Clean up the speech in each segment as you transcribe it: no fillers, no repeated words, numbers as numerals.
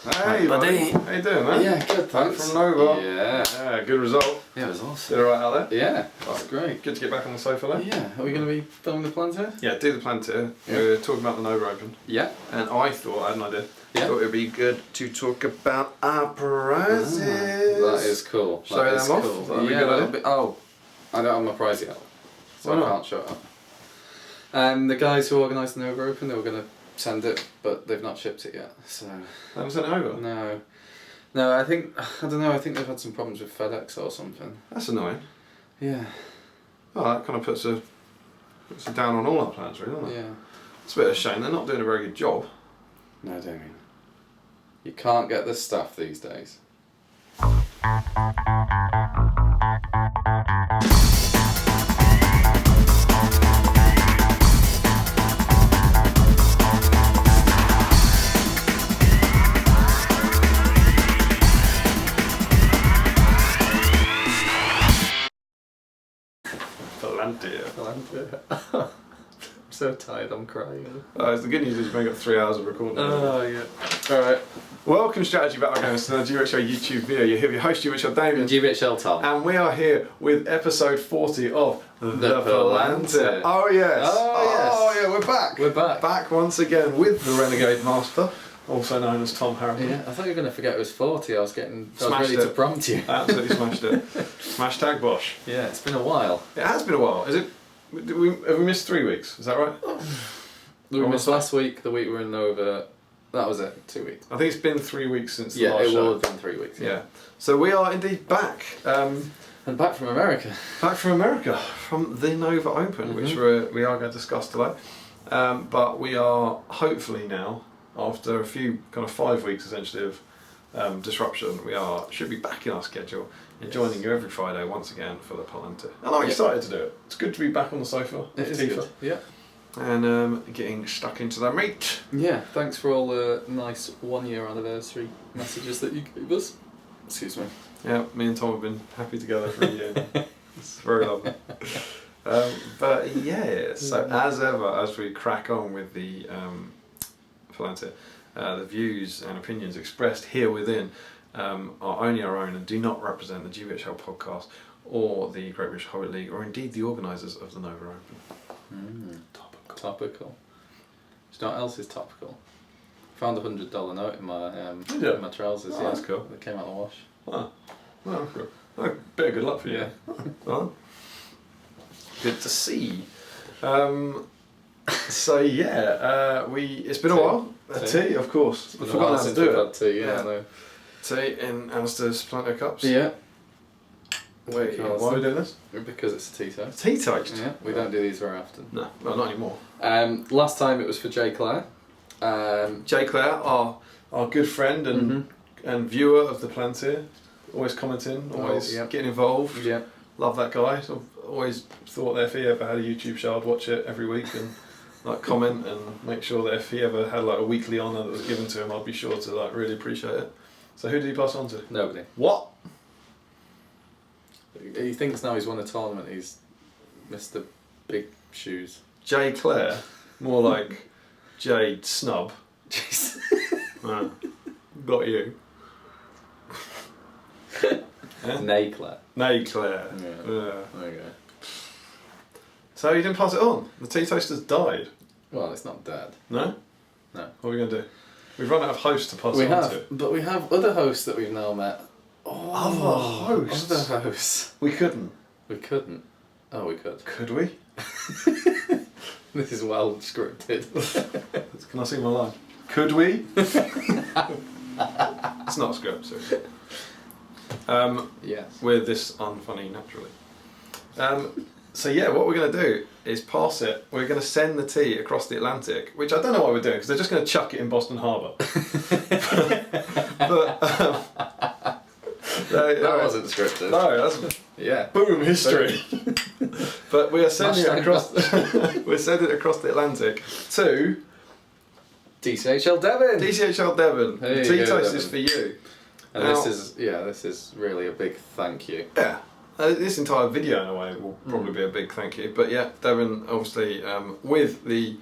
Hey, buddy. How you doing, man? Yeah, good, thanks. From Nova. Yeah, good result. Yeah, it was awesome. Did alright out there? Yeah, that's great. Good to get back on the sofa there. Yeah, are we going to be filming the Palantir? Yeah, do the Palantir. Yeah. We were talking about the Nova Open. Yeah. And I had an idea. Yeah. Thought it would be good to talk about our prizes. That is cool. Show them off? Cool. That'd be Yeah, good, that'll be, I don't have my prize yet, so Why I not? can't show it up. The guys who organised the Nova Open, they were going to send it, but they've not shipped it yet, so... They haven't sent it over? No, I don't know, I think they've had some problems with FedEx or something. That's annoying. Yeah. Oh, that kind of puts a down on all our plans, really, doesn't it? Yeah. It's a bit of a shame. They're not doing a very good job. No, Damian. You can't get this stuff these days. Palantir. I'm so tired, I'm crying. The good news is you've only got 3 hours of recording. Oh, yeah. Alright. Welcome, Strategy Battlegrounds, to the GBHL YouTube video. You're here with your host, GBHL Damian. GBHL Tom. And we are here with episode 40 of The Palantir. Palantir. Oh, yes. Oh, yes. Yeah, we're back. We're back. Back once again with the Renegade Master, also known as Tom Harrison. Yeah, I thought you were going to forget it was 40. I was Smashed ready to prompt you. Absolutely smashed it. Hashtag Bosch. Yeah, it's been a while. It has been a while. Is it? Have we missed 3 weeks? Is that right? We missed last week, the week we were in Nova. That was it, 2 weeks. I think it's been 3 weeks since the Yeah, last it show. will have been 3 weeks. Yeah. So we are indeed back. And back from America. Back from America, from the Nova Open, which we are going to discuss today. But we are hopefully now, after a few kind of 5 weeks essentially of disruption, should be back in our schedule and joining you every Friday once again for the Palantir. And I'm excited to do it. It's good to be back on the sofa It is Tifa, good. Yeah. and getting stuck into the meat. Yeah, thanks for all the nice 1 year anniversary messages that you gave us. Excuse me. Yeah, me and Tom have been happy together for a year now. It's very lovely. But yeah, so as ever, as we crack on with the Palantir, the views and opinions expressed here within are only our own and do not represent the GBHL podcast or the Great British Hobbit League or indeed the organisers of the Nova Open. Topical. Do you know what else is topical? Found $100 note in my you? my trousers. Oh, yeah, that's cool. It came out of the wash. Wow. Well, cool. Oh, bit of good luck for you. Yeah. Well, good to see. So yeah, it's been a while. Tea, of course. I forgot how to do it. Tea, yeah. No. Tea in Alistair's Palantir cups. Yeah. Wait, why are we doing this? Because it's a tea toast. Tea toast? Yeah, we don't do these very often. No, well, not anymore. Last time it was for Jay Clare. Jay Clare, our good friend and viewer of the Palantir, always commenting, always getting involved. Yeah. Love that guy. Sort of always thought that if he ever had a YouTube show, I'd watch it every week and like comment and make sure that if he ever had like a weekly honour that was given to him, I'd be sure to like really appreciate it. So who did he pass on to? Nobody. What? He thinks now he's won a tournament, he's Mr. Big Shoes. Jay Clare? More like Jade Snub. Jeez. Got you. Nay Clare. Nay Clare. Yeah. Okay. So you didn't pass it on? The tea toaster's died? Well, it's not dead. No? No. What are we going to do? We've run out of hosts to pass it on to. But we have other hosts that we've now met. Other hosts? Other hosts. We couldn't. We couldn't. Oh, we could. Could we? This is well scripted. Can I see my line? Could we? It's not a script, so. Yes. We're this unfunny naturally. So yeah, what we're going to do is pass it. We're going to send the tea across the Atlantic, which I don't know why we're doing because they're just going to chuck it in Boston Harbour. That wasn't scripted. No, that's boom history. But we are sending it across. We're sending it across the Atlantic to DCHL Devon. DCHL Devon. There you Tea go, toast Devon. is for you. And Now, this is really a big thank you. Yeah. This entire video, in a way, will probably be a big thank you. But yeah, Devon, obviously, with the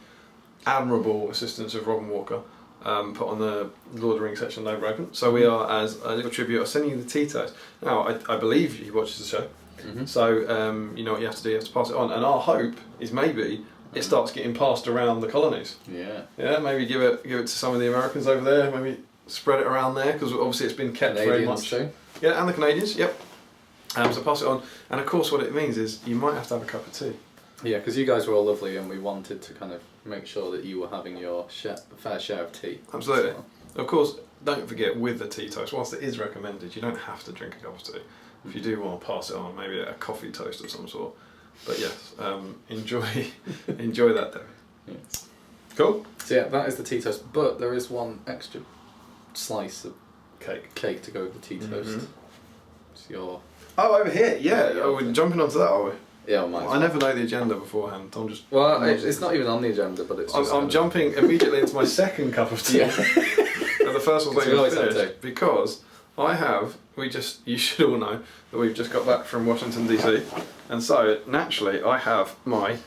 admirable assistance of Robin Walker, put on the Lord of the Rings section over open. So we are, as a little tribute, are sending you the Tito's. Now, I believe he watches the show, so you know what you have to do. You have to pass it on. And our hope is maybe it starts getting passed around the colonies. Yeah. Yeah. Maybe give it to some of the Americans over there. Maybe spread it around there because obviously it's been kept very much. Too. Yeah, and the Canadians. Yep. So pass it on. And of course, what it means is you might have to have a cup of tea. Yeah, because you guys were all lovely, and we wanted to kind of make sure that you were having your fair share of tea. Absolutely. Of course, don't forget with the tea toast, whilst it is recommended, you don't have to drink a cup of tea. If you do want to pass it on, maybe a coffee toast of some sort. But yes, enjoy that, David. Yes. Cool. So yeah, that is the tea toast, but there is one extra slice of Cake to go with the tea toast. It's your... Oh, over here, yeah. Oh, we're jumping onto that, are we? Yeah, well, I never know the agenda beforehand. I'm just... Well, it's not even on the agenda, but it's just... I'm jumping immediately into my second cup of tea. Yeah. And the first one's not even finished. Because you should all know that we've just got back from Washington DC. And so, naturally, I have my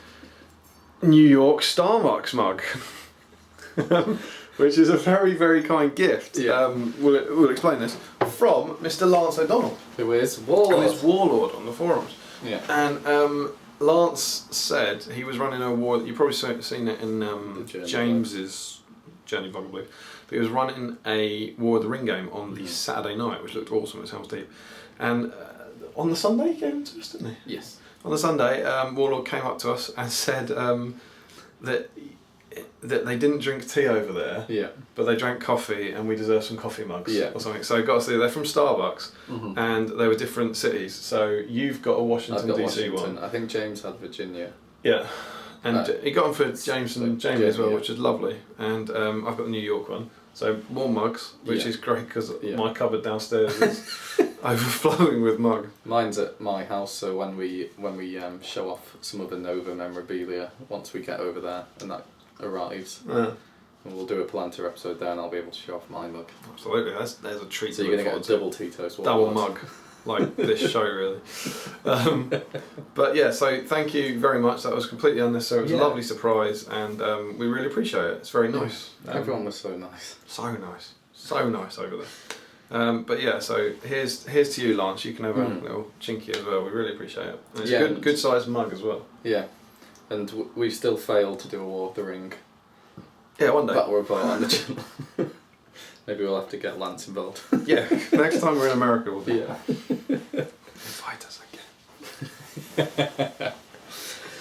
New York Starbucks mug. Which is a very, very kind gift. Yeah. We'll explain this. From Mr. Lance O'Donnell. Who is Warlord. Who is Warlord on the forums. Yeah. And Lance said he was running a war. You've probably seen it in James's Journey vlog, I believe. But he was running a War of the Ring game on the Saturday night, which looked awesome at Helm's Deep. And on the Sunday, he came to us, didn't he? Yes. On the Sunday, Warlord came up to us and said that they didn't drink tea over there, yeah, but they drank coffee, and we deserve some coffee mugs, yeah, or something. So got to see they're from Starbucks, and they were different cities. So you've got a Washington DC one. I think James had Virginia. Yeah, and he got them for James and Jamie as well, yeah, which is lovely. And I've got the New York one. So more mugs, which is great because my cupboard downstairs is overflowing with mug. Mine's at my house, so when we show off some of the Nova memorabilia once we get over there and that arrives, and we'll do a Palantir episode there, and I'll be able to show off my mug. Absolutely, there's a treat. So you're going to get a double Tito's, double mug, like this show really. But yeah, so thank you very much. That was completely unnecessary. It was a lovely surprise, and we really appreciate it. It's very nice. Everyone was so nice. So nice over there. But yeah, so here's to you, Lance. You can have a little chinky as well. We really appreciate it. And it's a good sized mug as well. Yeah. And we've still failed to do a War of the Ring. Yeah, one day. Battle report on the channel. Maybe we'll have to get Lance involved. Yeah, next time we're in America, we'll do Invite us again.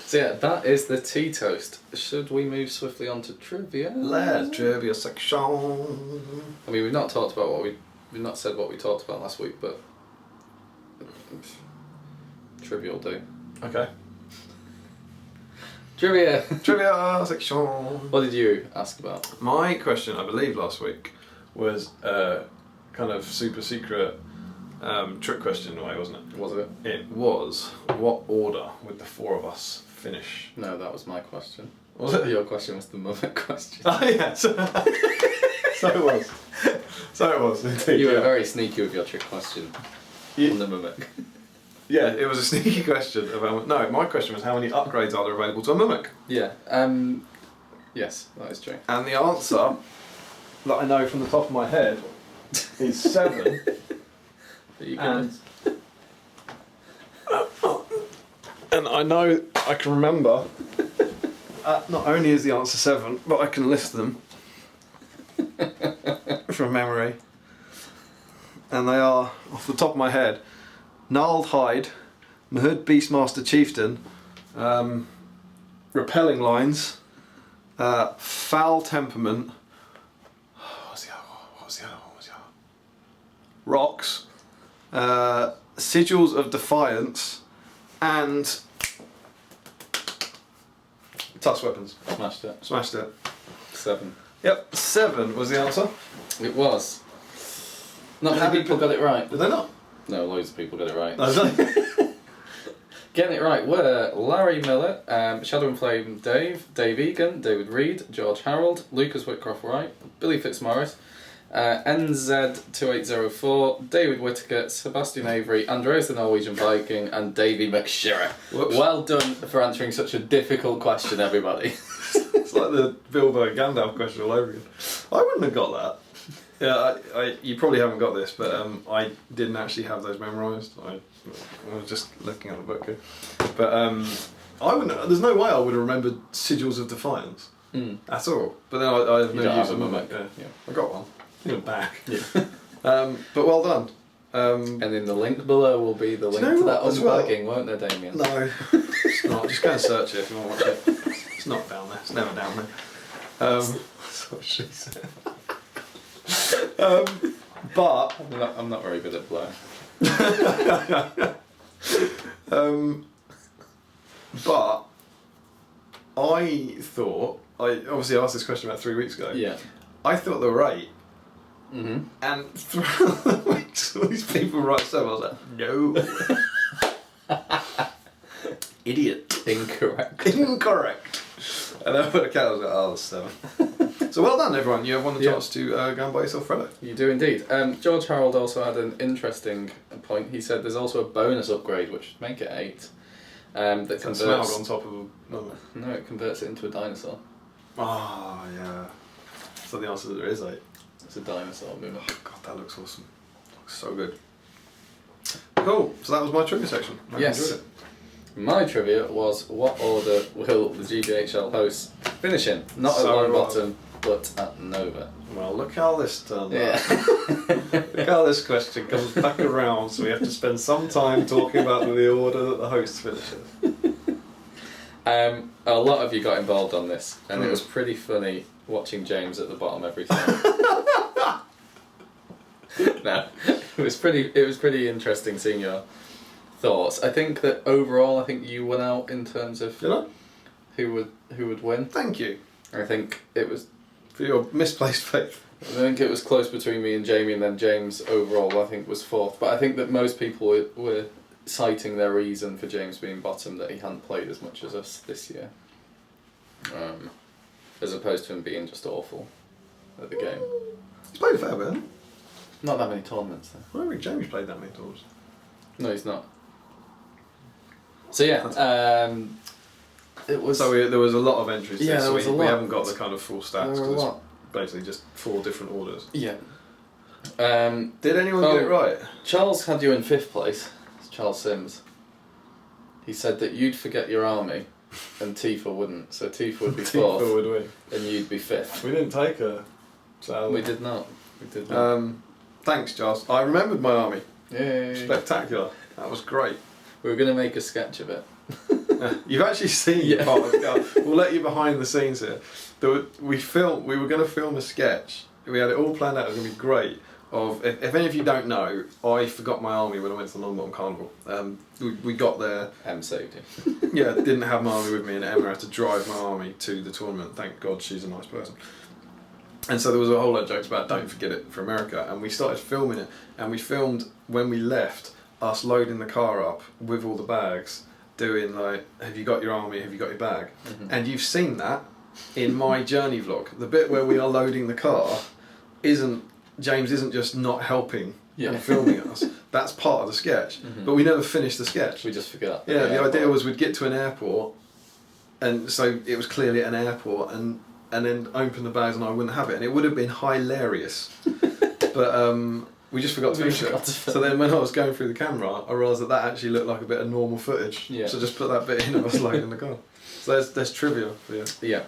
So yeah, that is the tea toast. Should we move swiftly on to trivia? Let's trivia section. I mean, we've not said what we talked about last week, but trivia will do. Okay. Trivia section. What did you ask about? My question, I believe, last week was kind of super secret trick question in a way, wasn't it? Was it? It was. What order would the four of us finish? No, that was my question. Was it? Your question was the Mummic question. Oh yeah. So it was. So it was indeed. You were very sneaky with your trick question on the Mummic. Yeah, it was a sneaky question about. No, my question was how many upgrades are there available to a Mummic? Yeah. Yes, that is true. And the answer that I know from the top of my head is 7. And I know I can remember. Not only is the answer 7, but I can list them from memory. And they are, off the top of my head, Gnarled Hide, Mahud Beastmaster Chieftain, Repelling Lines, Foul Temperament, what was the other one? Rocks, Sigils of Defiance, and Tusk Weapons. Smashed it. 7. Yep, 7 was the answer. It was. Not many people got it right. Did they not? No, loads of people got it right. No, Getting it right were Larry Miller, Shadow and Flame Dave, Dave Egan, David Reed, George Harold, Lucas Whitcroft Wright, Billy Fitzmaurice, NZ2804, David Whittaker, Sebastian Avery, Andreas the Norwegian Viking, and Davey McShirra. Well done for answering such a difficult question, everybody. It's like the Bilbo Gandalf question all over again. I wouldn't have got that. Yeah, you probably haven't got this, but I didn't actually have those memorised. I was just looking at the book here. But I wouldn't. There's no way I would have remembered Sigils of Defiance at all. But then I have no use of them. Yeah, I got one in the back. Yeah. But well done. And in the link below will be the link to that unpacking, won't there, Damian? No, it's not. Just go and search it if you want to watch it. It's not down there. It's never down there. That's what she said. But I'm not very good at blur. But I thought I obviously asked this question about 3 weeks ago. Yeah. I thought there were 8. Mm-hmm. And throughout the weeks, all these people write stuff. I was like, no. Idiot. Incorrect. And I put a cat. I was like, oh, that's 7. So well done, everyone. You have won the chance to go and buy yourself Freddo. You do indeed. George Harold also had an interesting point. He said there's also a bonus upgrade which would make it 8. That converts. Smelled on top of a. No, it converts it into a dinosaur. Oh yeah. So the answer is there is 8. It's a dinosaur movie. Oh god, that looks awesome. Looks so good. Cool. So that was my trivia section. I enjoyed it. My trivia was, what order will the GBHL hosts finish in? Not at Longbottom, but at Nova. Well, look how this turned out. Look how this question comes back around, so we have to spend some time talking about the order that the host finishes. A lot of you got involved on this, and it was pretty funny watching James at the bottom every time. No, it was pretty interesting seeing your thoughts. I think that overall, I think you won out in terms of who would win. Thank you. I think it was for your misplaced faith. I think it was close between me and Jamie, and then James overall I think was 4th. But I think that most people were citing their reason for James being bottom, that he hadn't played as much as us this year, as opposed to him being just awful at the game. He's played a fair bit, hasn't he? Not that many tournaments though. I don't think Jamie's played that many tournaments. No, he's not. So yeah, it was. So there was a lot of entries. Yeah, there was a lot. We haven't got the kind of full stats because it's basically just 4 different orders. Yeah. Did anyone get it right? Charles had you in 5th place. It's Charles Sims. He said that you'd forget your army, and Tifa wouldn't. So Tifa would be 4th. Tifa would win. And you'd be 5th. We didn't take her. So we did not. We did not. Thanks, Charles. I remembered my army. Yay. Spectacular. That was great. We were going to make a sketch of it. You've actually seen part of it. We'll let you behind the scenes here. We were going to film a sketch. We had it all planned out. It was going to be great. If any of you don't know, I forgot my army when I went to the Longbottom Carnival. We got there. Em saved you. Yeah, didn't have my army with me, and Emma had to drive my army to the tournament. Thank God she's a nice person. And so there was a whole lot of jokes about don't forget it for America, and we started filming it, and we filmed when we left us loading the car up with all the bags, doing like, have you got your army, have you got your bag? Mm-hmm. And you've seen that in my journey vlog. The bit where we are loading the car James isn't just not helping and filming us. That's part of the sketch. Mm-hmm. But we never finished the sketch. We just forgot. Yeah, the idea was we'd get to an airport, and so it was clearly an airport, and then open the bags and I wouldn't have it, and it would have been hilarious. But we just forgot to finish it. So then when I was going through the camera, I realised that actually looked like a bit of normal footage. Yeah. So just put that bit in of us loading the car. So there's trivia for you. Yeah.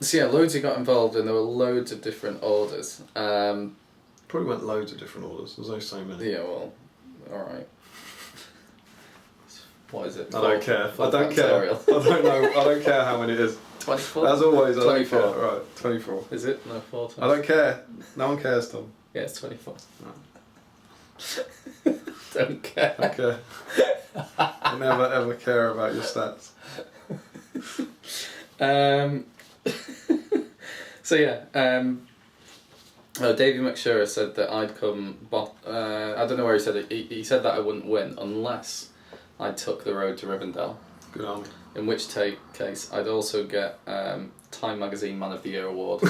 So yeah, loads of you got involved, and there were loads of different orders. Probably went loads of different orders. There's only so many. Yeah, well, alright. What is it? I don't care. I don't care. I don't know. I don't care how many it is. 24? As always, I 24. don't care. Right, 24. Is it? No, 4 times. I don't care. No one cares, Tom. Yeah, it's 24. No. Don't care. Okay. I never ever care about your stats. So yeah, Davey McShura said that I'd come I don't know where he said it. He said that I wouldn't win unless I took the road to Rivendell. Good on me. In which case I'd also get Time Magazine Man of the Year award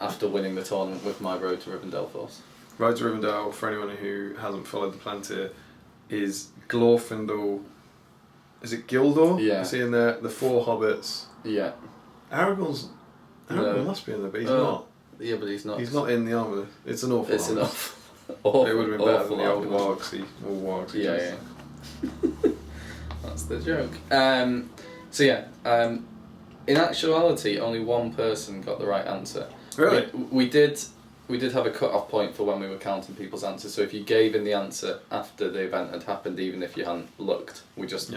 after winning the tournament with my Road to Rivendell force. Road to Rivendell, for anyone who hasn't followed the Palantir, is Glorfindel Is it Gildor? Yeah. Is he in there? The 4 hobbits. Yeah. Aragorn must be in there, but he's not. Yeah, but he's not. He's not in the armour. It's an awful. It's armour. enough. Awful, It would have been better than the old armour. wargs. Yeah. That's the joke. So yeah. In actuality, only one person got the right answer. Really? We did have a cut-off point for when we were counting people's answers. So if you gave in the answer after the event had happened, even if you hadn't looked, we just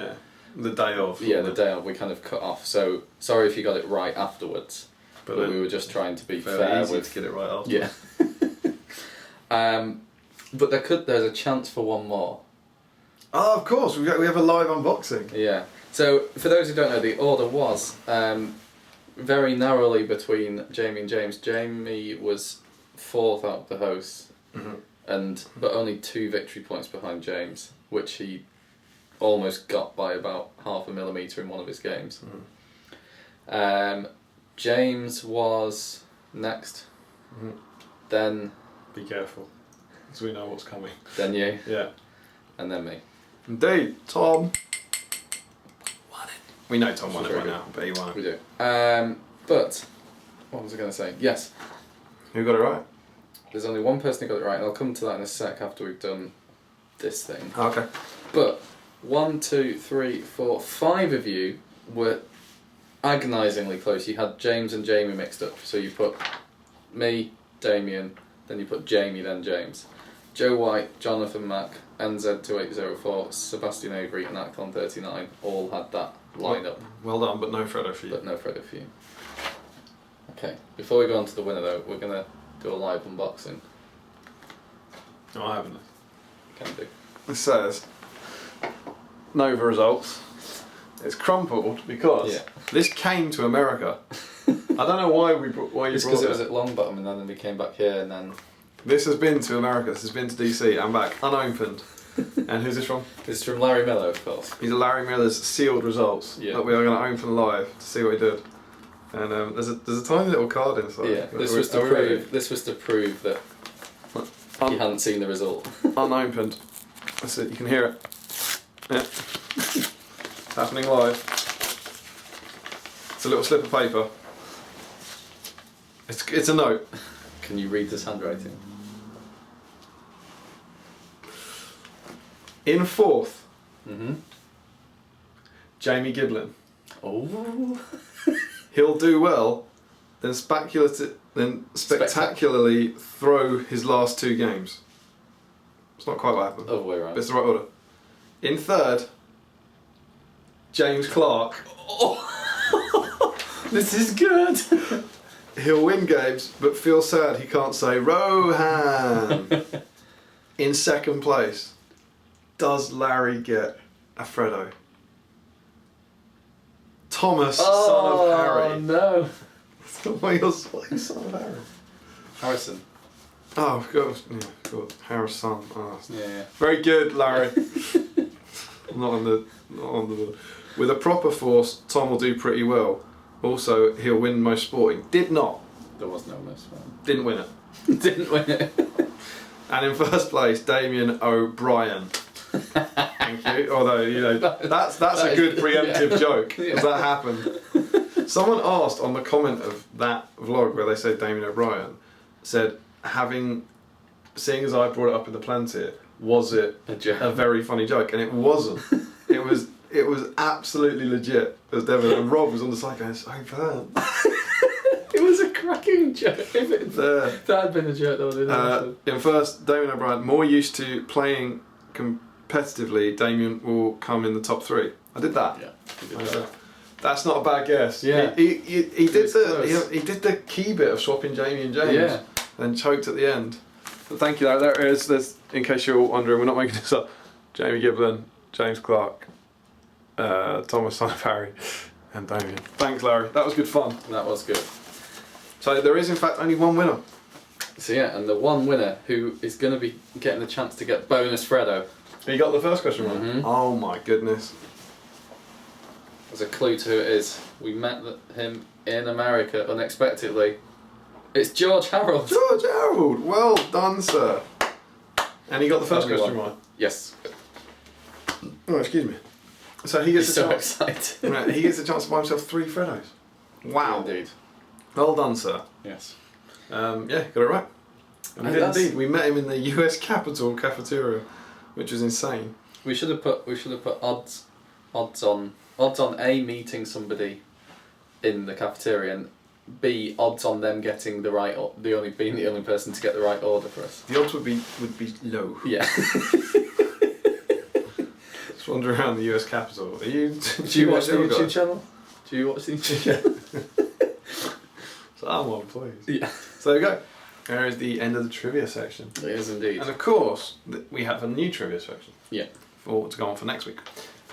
the day of. Yeah, the day of, we kind of cut off. So sorry if you got it right afterwards, but we were just trying to be fair easy with to get it right after. Yeah. But there's a chance for one more. Oh, of course, we have a live unboxing. Yeah. So for those who don't know, the order was very narrowly between Jamie and James. Jamie was 4th out of the hosts, but only 2 victory points behind James, which he almost got by about 0.5 millimetre in one of his games. James was next. Then. Be careful, because we know what's coming. Then you. Yeah. And then me. Indeed, Tom. We know Tom won it right now, but he won it. We do. But what was I going to say? Yes. Who got it right? There's only one person who got it right, and I'll come to that in a sec after we've done this thing. Okay. But 1, 2, 3, 4, 5 of you were agonisingly close. You had James and Jamie mixed up. So you put me, Damian, then you put Jamie, then James. Joe White, Jonathan Mack, NZ2804, Sebastian Avery, and Acton39 all had that line up. Well done, but no Freddo for you. But no Freddo for you. Okay, before we go on to the winner though, we're going to do a live unboxing. No, I haven't. Can do. It says Nova results. It's crumpled because this came to America. I don't know why you brought It's because it was at Longbottom and then we came back here and then... This has been to America, this has been to DC and back, unopened. And who's this from? This is from Larry Miller, of course. These are Larry Miller's sealed results that we are going to open live to see what he did. And there's a tiny little card inside. Yeah, this was to prove that you hadn't seen the result. Unopened. That's it, you can hear it. Yeah. Happening live. It's a little slip of paper. It's a note. Can you read this handwriting? In 4th, Jamie Giblin. Oh. He'll do well, then spectacularly throw his last 2 games. It's not quite what happened. Other way around. But it's the right order. In 3rd, James Clark. Oh. This is good. He'll win games, but feel sad he can't say Rohan. In 2nd place, does Larry get a Freddo? Thomas, son of Harry. Oh no. Why you're son of Harry? Harrison. Oh, God. Yeah, God. Harry's son. Oh, Yeah. very good, Larry. not on the. With a proper force, Tom will do pretty well. Also, he'll win most sporting. Did not. There was no most one. Didn't win it. Didn't win it. And in 1st place, Damian O'Brien. Thank you. Although, you know, that's a good preemptive joke, because that happened. Someone asked on the comment of that vlog where they said Damian O'Brien, said, seeing as I brought it up in the Palantir, was it a very funny joke? And it wasn't. It was absolutely legit. It was Devin, and Rob was on the side going, so bad. It was a cracking joke. If that had been a joke, that would have been in 1st, Damian O'Brien, more used to playing competitively, Damian will come in the top 3. I did that. Yeah, you did that. That's not a bad guess. Yeah. He did the key bit of swapping Jamie and James, and choked at the end. But thank you, Larry. There it is. There's, in case you're wondering, we're not making this up. Jamie Giblin, James Clark, Thomas son of Harry, and Damian. Thanks, Larry. That was good fun. That was good. So there is in fact only one winner. So yeah, and the one winner who is going to be getting the chance to get bonus Freddo. You got the first question right. Oh my goodness. As a clue to who it is, we met him in America unexpectedly. It's George Harold. George Harold, well done, sir. And he got the first question right. Yes. Oh, excuse me. So he gets He's a so chance. excited. Right, he gets a chance to buy himself 3 Freddos. Wow. Indeed. Well done, sir. Yes. Yeah, got it right. And we did indeed. We met him in the US Capitol cafeteria, which was insane. We should have put odds on A, meeting somebody in the cafeteria, and B, odds on them getting being the only person to get the right order for us. The odds would be low. Yeah. Just wander around the US Capitol. Do you watch the YouTube channel? Do you watch the YouTube channel? Someone, please. Yeah. So there we go. There is the end of the trivia section. It is indeed. And of course, we have a new trivia section. Yeah. To go on for next week.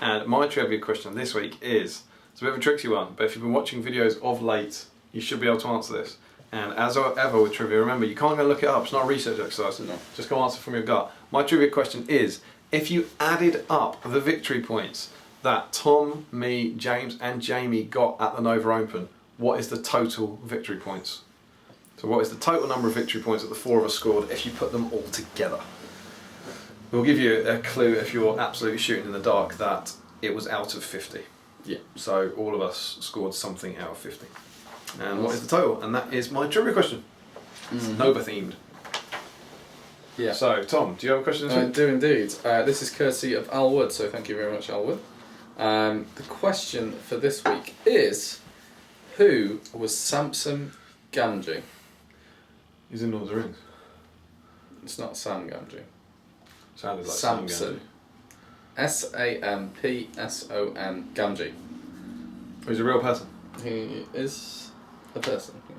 And my trivia question this week is, it's a bit of a tricky one, but if you've been watching videos of late, you should be able to answer this. And as ever with trivia, remember, you can't go look it up, it's not a research exercise. No. Just go answer from your gut. My trivia question is, if you added up the victory points that Tom, me, James and Jamie got at the Nova Open, what is the total victory points? So what is the total number of victory points that the 4 of us scored if you put them all together? We'll give you a clue if you're absolutely shooting in the dark that it was out of 50. Yeah. So all of us scored something out of 50. And what is the total? And that is my trivia question. It's Nova themed. Yeah. So Tom, do you have a question? I do indeed. This is courtesy of Al Wood, so thank you very much, Al Wood. The question for this week is, who was Samson Gamgee? He's in Lord of the Rings. It's not Sam Gamgee. Sounded like Samson. Sampson Gamgee. He's a real person. He is a person. Yeah.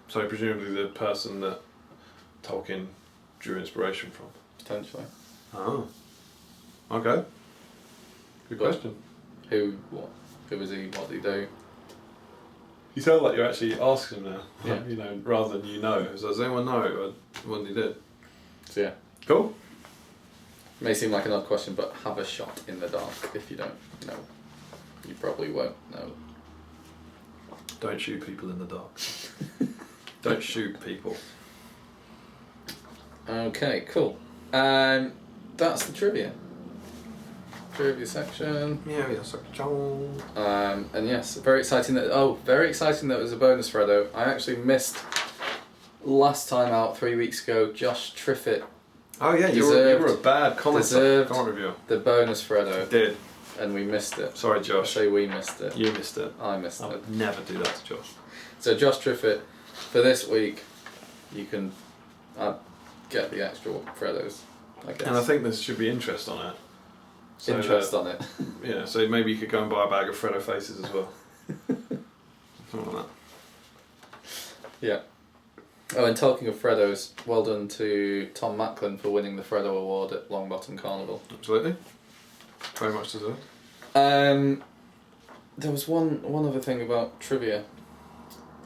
So presumably the person that Tolkien drew inspiration from. Potentially. Oh. Okay. Good question. Who? What? Who was he? What did he do? You sound like you're actually asking him now. Yeah. You know, rather than you know. So does anyone know what he did? So yeah. Cool. May seem like an odd question, but have a shot in the dark if you don't know. You probably won't know. Don't shoot people in the dark. Don't shoot people. Okay, cool. That's the trivia. Trivia section. Yeah, yeah, so And yes, very exciting that it was a bonus Freddo. I actually missed last time out 3 weeks ago. Josh Triffitt. Oh yeah, you were a bad comment reviewer. The bonus Freddo. You did. And we missed it. Sorry, Josh. I say we missed it. You missed it. I missed I it. would never do that to Josh. So Josh Triffitt, for this week, you can get the extra Freddos, I guess. And I think there should be interest on it. So interest on it. Yeah, so maybe you could go and buy a bag of Freddo faces as well. Something like that. Yeah. Oh, and talking of Freddos, well done to Tom Macklin for winning the Freddo Award at Longbottom Carnival. Absolutely. Very much deserved. There was one other thing about trivia.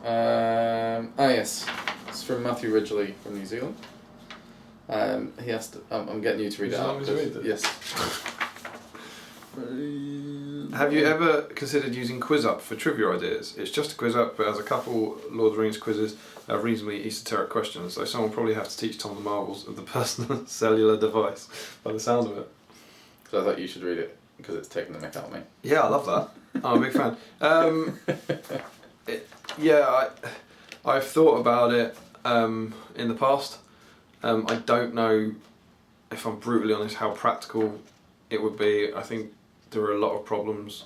Yes. It's from Matthew Ridgely from New Zealand. He has to. I'm getting you to read it out. Yes. Have you ever considered using QuizUp for trivia ideas? It's just a QuizUp, but has a couple Lord of the Rings quizzes that have reasonably esoteric questions, so someone will probably have to teach Tom the marvels of the personal cellular device, by the sound of it. So I thought you should read it, because it's taking the mick out of me. Yeah, I love that. I'm a big fan. I've thought about it in the past. I don't know, if I'm brutally honest, how practical it would be. I think there are a lot of problems.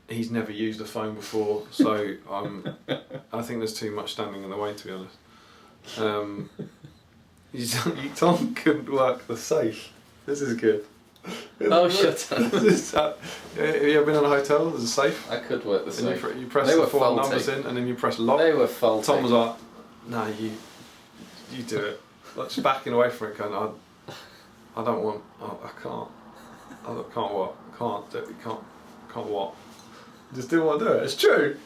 He's never used a phone before, so I think there's too much standing in the way, to be honest. Tom couldn't work the safe. This is good. Oh, shut up. Have you ever been in a hotel? There's a safe. I could work the safe. You press the 4 numbers in and then you press lock. They were faulty. Tom was like, no, you do it. Like, just backing away from it, going, I don't want, I can't. I can't what? Can't do it. Can't what? Just didn't want to do it. It's true.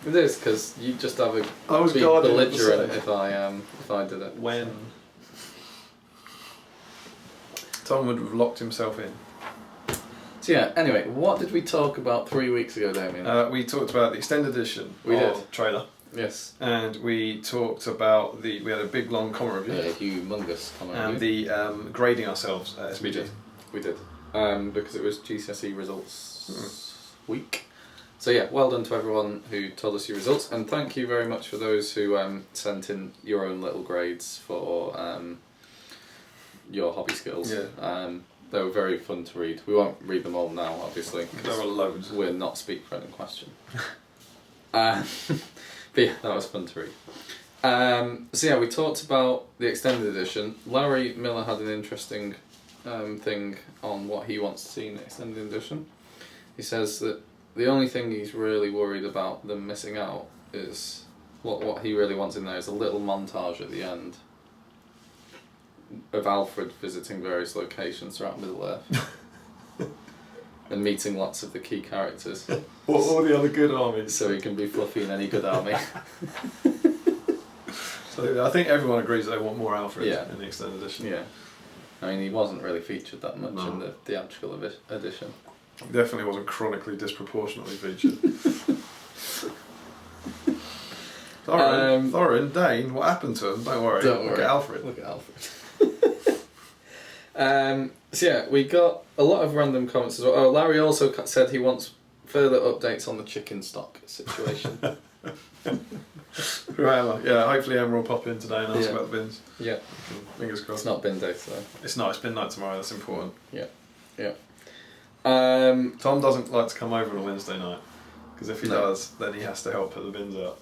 It is, because you just have a I was be belligerent if I did it. When Tom would have locked himself in. So yeah, anyway, what did we talk about 3 weeks ago, Damian? We talked about the extended edition trailer. Yes. And we talked about we had a big long comment review. Humongous comment and review. the grading ourselves at SBG. We did. Because it was GCSE results week. So yeah, well done to everyone who told us your results, and thank you very much for those who sent in your own little grades for your hobby skills. Yeah. They were very fun to read. We won't read them all now, obviously. There were loads. We're not speak friend in question. But yeah, that was fun to read. So yeah, we talked about the extended edition. Larry Miller had an interesting thing on what he wants to see in the extended edition. He says that the only thing he's really worried about them missing out is what he really wants in there is a little montage at the end of Alfred visiting various locations throughout Middle Earth and meeting lots of the key characters. All the other good armies. So he can be fluffy in any good army. So I think everyone agrees they want more Alfred Yeah. in the extended edition. Yeah. I mean, he wasn't really featured that much No. in the theatrical edition. Definitely wasn't chronically disproportionately featured. Thorin, Dane, what happened to him? Don't worry. Don't Look worry. at Alfred. Look at Alfred. So yeah, we got a lot of random comments as well. Oh, Larry also said he wants further updates on the chicken stock situation. Right, yeah, hopefully Emma will pop in today and ask Yeah. about the bins. Yeah, Fingers it's crossed. not bin day, so It's not, it's bin night tomorrow, that's important. yeah. Tom doesn't like to come over on a Wednesday night, because if he No. does, then he has to help put the bins out.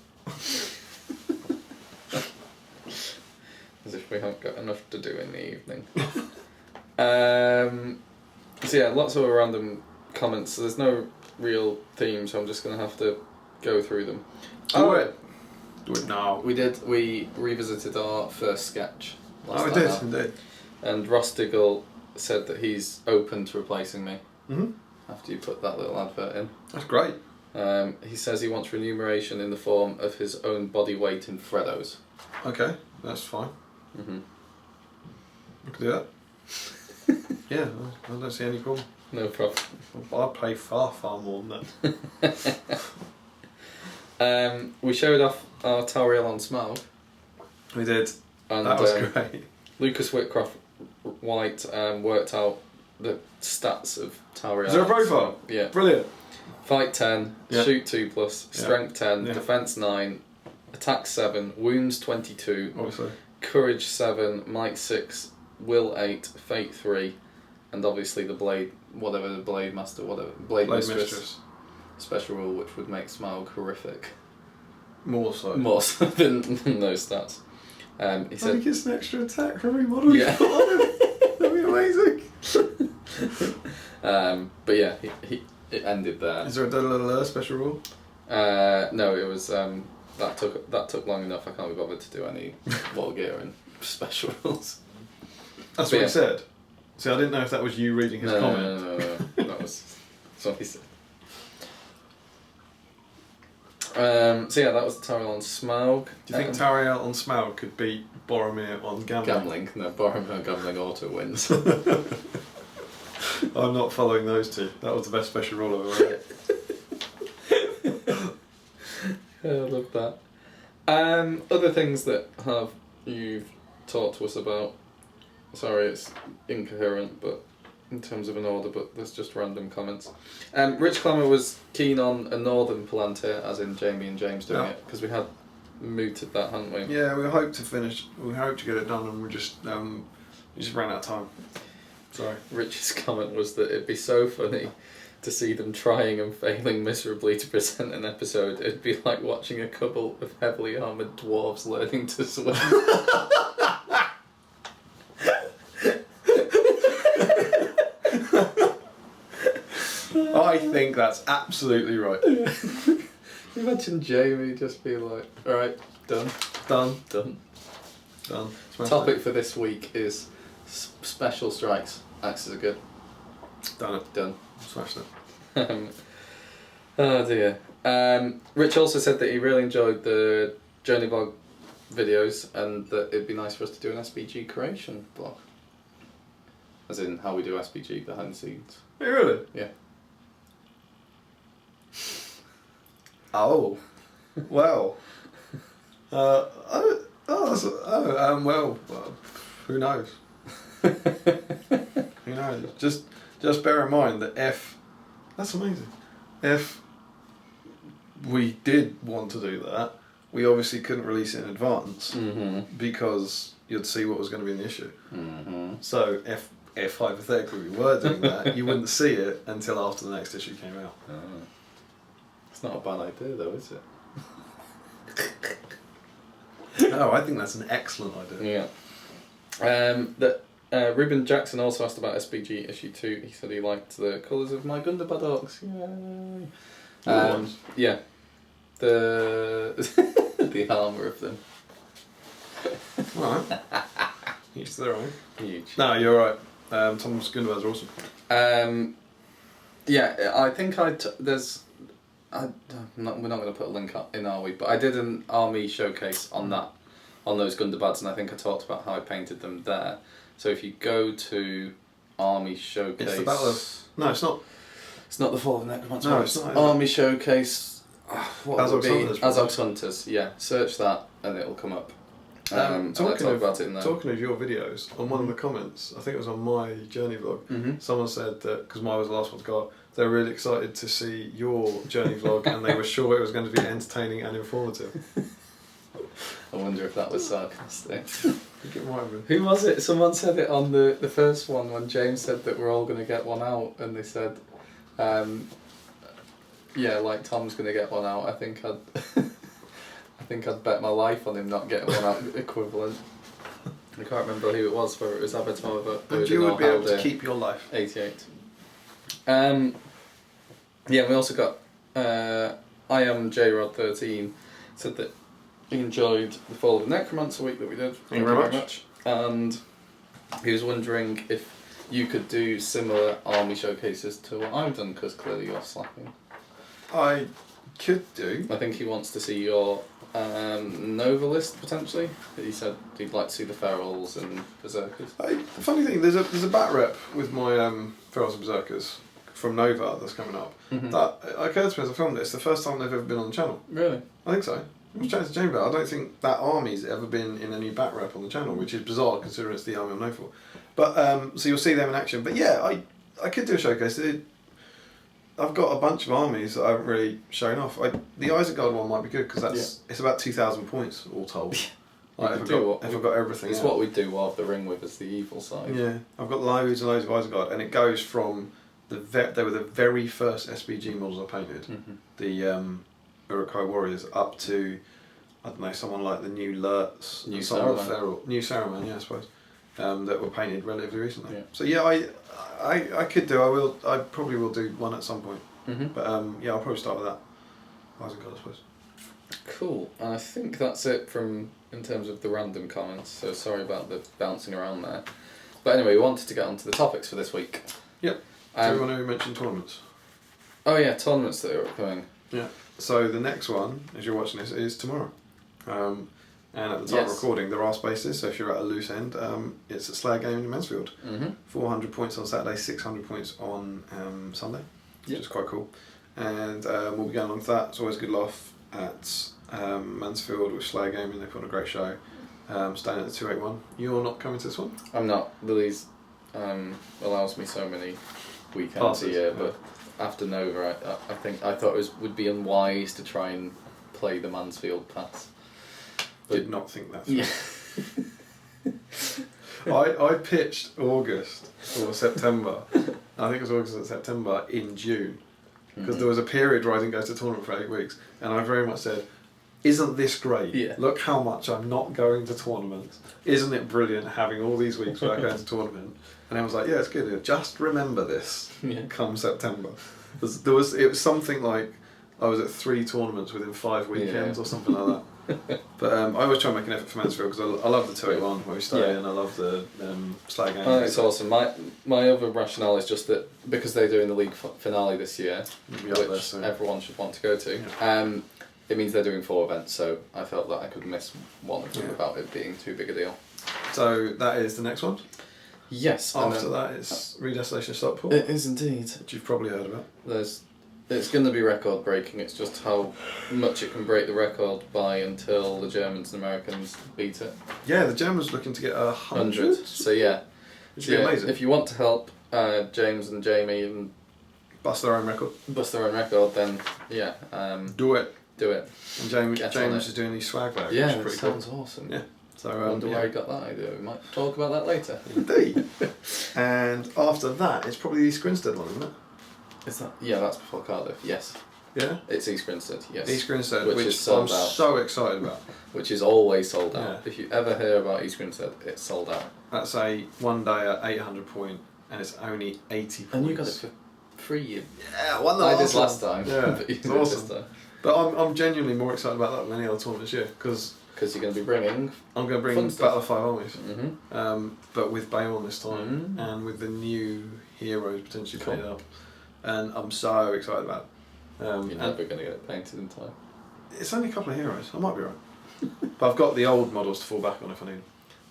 As if we haven't got enough to do in the evening. So yeah, lots of random comments. So there's no real theme, so I'm just going to have to go through them. Do it now. We revisited our first sketch last Oh, we time did, out. indeed. And Ross Diggle said that he's open to replacing me Mm-hmm. after you put that little advert in. That's great. He says he wants remuneration in the form of his own body weight in Freddos. Okay, that's fine. Mm-hmm. I can do that. Yeah, I don't see any problem. No problem. I'd pay far, far more than that. We showed off our Tariel on Smaug. We did. And That was great. Lucas Whitcroft White worked out the stats of Tariel. Is there a profile? Yeah. Brilliant. Fight 10, Yeah. shoot 2+, strength 10, Yeah. defense 9, attack 7, wounds 22, Obviously. courage 7, might 6, will 8, fate 3, and obviously the blade, whatever the blade master, whatever, blade mistress special rule, which would make Smaug horrific. More so. More so than those stats. He I said, think it's an extra attack for every model Yeah. you put on him. That'd be amazing. but yeah, he it ended there. Is there a da-da-da-da special rule? No, it was that took long enough. I can't be bothered to do any wall gear and special rules. That's But what yeah. he said. See, I didn't know if that was you reading his comment. No. That was that's what he said. So yeah, that was the Tariel on Smaug. Do you think Tariel on Smaug could beat Boromir on gambling? Gambling? No, Boromir gambling auto wins. I'm not following those two. That was the best special rule I've ever read. I love that. Other things that you've talked to us about. Sorry, it's incoherent, but in terms of an order, but there's just random comments. Rich Clemmer was keen on a northern Palantir, as in Jamie and James doing Yeah. it, because we had mooted that, hadn't we? Yeah, we hope to get it done, and we just ran out of time. Sorry. Rich's comment was that it'd be so funny to see them trying and failing miserably to present an episode. It'd be like watching a couple of heavily armoured dwarves learning to swim. I think that's absolutely right. Imagine Jamie just be like, alright, done. Done. Smashed Topic for this week is special strikes. Axes are good. it. Done it. Done. Smashed it. Oh dear. Rich also said that he really enjoyed the Journey Vlog videos and that it'd be nice for us to do an SPG creation vlog. As in how we do SPG behind the scenes. Hey, really? Yeah. Oh. Well. Well, who knows? Who knows? Just bear in mind that if That's amazing. If we did want to do that, we obviously couldn't release it in advance because you'd see what was going to be in the issue. So if hypothetically we were doing that, you wouldn't see it until after the next issue came out. It's not a bad idea though, is it? No, I think that's an excellent idea. Yeah. Ruben Jackson also asked about SBG issue 2. He said he liked the colours of my Gundabad orcs. Yay! Yeah. The armour of them. Right. Each to their own. Huge. No, you're right. Tom's Gundabad's are awesome. Yeah, I think there's... we're not going to put a link up in, are we? But I did an army showcase on those Gundabads, and I think I talked about how I painted them there. So if you go to army showcase... It's the Battle of... No, it's not. It's not the Fall of the Necromancer. No, it's not. Army showcase... What would it be? Hunters. Azog's Hunters, yeah. Search that and it'll come up. Talking about it in there. Talking of your videos, on one of the comments, I think it was on my journey vlog, someone said that, because mine was the last one to go up, they were really excited to see your journey vlog and they were sure it was going to be entertaining and informative. I wonder if that was sarcastic. I think it might have been. Who was it? Someone said it on the first one when James said that we're all going to get one out, and they said, yeah, like Tom's going to get one out. I think I'd bet my life on him not getting one out equivalent. I can't remember who it was, whether it was Avatar, but And you would be able to keep your life. 88. Yeah, we also got I am JRod13 said that he enjoyed the Fall of the Necromancer week that we did. Thank you very much. And he was wondering if you could do similar army showcases to what I've done, because clearly you're slapping. I could do. I think he wants to see your Nova list potentially. He said he'd like to see the Ferals and Berserkers. The funny thing, there's a bat rep with my Ferals and Berserkers from Nova that's coming up. That occurred to me as I filmed it. It's the first time they've ever been on the channel. Really? I think so. I was chatting to James about it. I don't think that army's ever been in any bat rep on the channel, which is bizarre considering it's the army I'm known for. But so you'll see them in action. But yeah, I could do a showcase. I've got a bunch of armies that I haven't really shown off. The Isengard one might be good because it's about 2,000 points all told. Like, if I've got everything. It's what we do War of the Ring with as the evil side. Yeah, I've got loads and loads of Isengard, and it goes from they were the very first SBG models I painted, the Uruk-hai warriors, up to, I don't know, someone like the new Lurtz, New Saruman, yeah, I suppose, that were painted relatively recently. Yeah. So yeah, I could do. I probably will do one at some point. But yeah, I'll probably start with that. Isengard, I suppose. Cool. And I think that's it in terms of the random comments. So sorry about the bouncing around there. But anyway, we wanted to get onto the topics for this week. Yep. Do you want to mention tournaments? Oh yeah, tournaments that are upcoming. Yeah. So the next one, as you're watching this, is tomorrow. And at the time of recording, there are spaces. So if you're at a loose end, it's at Slayer Gaming in Mansfield. 400 points on Saturday, 600 points on Sunday, which is quite cool. And we'll be going on to that. It's always a good laugh at Mansfield with Slayer Gaming. They put on a great show. Staying at the 281. You're not coming to this one? I'm not. Lily's allows me so many weekends a year, but after Nova, I thought it would be unwise to try and play the Mansfield pass. Did not think that. Yeah. I pitched August or September. I think it was August or September in June, because there was a period where I didn't go to the tournament for 8 weeks, and I very much said, "Isn't this great? Yeah. Look how much I'm not going to tournaments. Isn't it brilliant having all these weeks without going to tournament?" And I was like, "Yeah, it's good. Just remember this. Come September." It was something like I was at 3 tournaments within 5 weekends or something like that. But I always try and make an effort for Mansfield because I love the 281 where we stay, and I love the Slayer Game. I think it's awesome. My other rationale is just that because they're doing the league finale this year, which everyone should want to go to, it means they're doing 4 events, so I felt that I could miss one of them without it being too big a deal. So that is the next one? Yes. After that it's Redestination Stockport. It is indeed. Which you've probably heard about. It's going to be record breaking, it's just how much it can break the record by until the Germans and Americans beat it. Yeah, the Germans looking to get 100. So yeah. Which would be amazing. If you want to help James and Jamie and bust their own record. Then yeah. Do it. And James is doing these swag bags. Yeah, which is that pretty sounds cool. awesome. Yeah. So I wonder where he got that idea. We might talk about that later. Indeed. And after that, it's probably the East Grinstead one, isn't it? Is that? Yeah, that's before Cardiff. Yes. Yeah. It's East Grinstead. Yes. East Grinstead, which is sold I'm out. so excited about. Which is always sold out. Yeah. If you ever hear about East Grinstead, it's sold out. That's a 1 day at 800 point, and it's only 80 points. And you got it for free. Yeah, one that I did last time. Yeah, But you it's did awesome. this time. But I'm genuinely more excited about that than any other tournament this year because you're going to be bringing. I'm going to bring fun stuff. Battle of Five Armies, Mm-hmm. but with Bayon this time and with the new heroes potentially painted up, and I'm so excited about it. You're never going to get it painted in time. It's only a couple of heroes. I might be right, but I've got the old models to fall back on if I need them.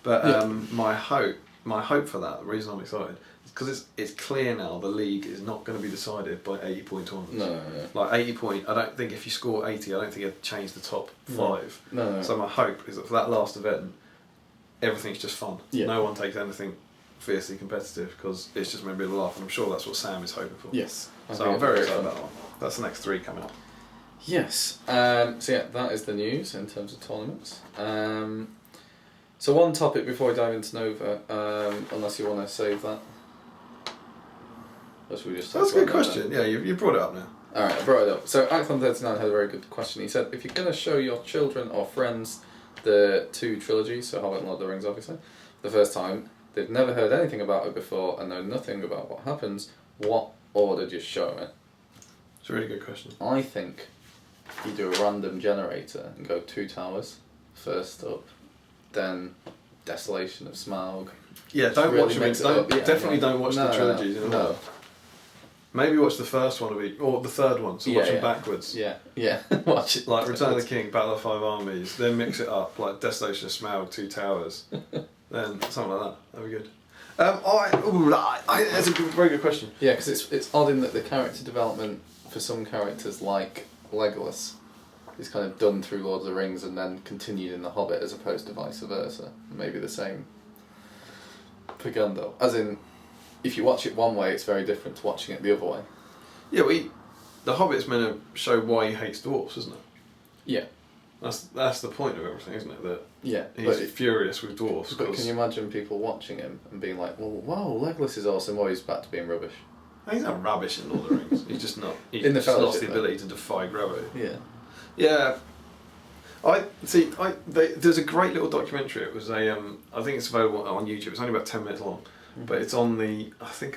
But my hope for that, the reason I'm excited, is because it's clear now the league is not going to be decided by 80-point tournaments. No. Like 80 point, I don't think if you score 80, I don't think it'd change the top 5. No. So my hope is that for that last event, everything's just fun. Yeah. No one takes anything fiercely competitive because it's just maybe a laugh, and I'm sure that's what Sam is hoping for. Yes. So I'm very excited about that one. That's the next 3 coming up. Yes. So yeah, that is the news in terms of tournaments. So one topic before we dive into Nova, unless you want to save that. Or should we just That's a good question. Yeah, you brought it up now. Alright, I brought it up. So Axon39 had a very good question. He said, if you're going to show your children or friends the 2 trilogies, so Hobbit and Lord of the Rings obviously, the first time, they've never heard anything about it before and know nothing about what happens, what order do you show them in? It's a really good question. I think you do a random generator and go 2 towers first up, then Desolation of Smaug. Yeah, don't really watch them. mix it up. Yeah, Definitely don't watch the trilogies in order. Maybe watch the first one or the third one, so watch them backwards. Yeah. Watch it. Like Return of the King, Battle of Five Armies, then mix it up, like Desolation of Smaug, 2 towers, then something like that. That'd be good. That's a very good question. Yeah, because it's odd in that the character development for some characters like Legolas is kind of done through Lord of the Rings and then continued in The Hobbit as opposed to vice versa. Maybe the same for Gandalf. As in, if you watch it one way, it's very different to watching it the other way. Yeah, the Hobbit's meant to show why he hates dwarfs, isn't it? Yeah. That's the point of everything, isn't it? That he's furious with dwarfs. But can you imagine people watching him and being like, well, wow, Legolas is awesome, or he's back to being rubbish? He's not rubbish in Lord of the Rings. He's just not. He's in the just lost Fellowship, the ability to defy gravity. Yeah. Yeah. There's a great little documentary. It was I think it's available on YouTube. It's only about 10 minutes long, but it's on I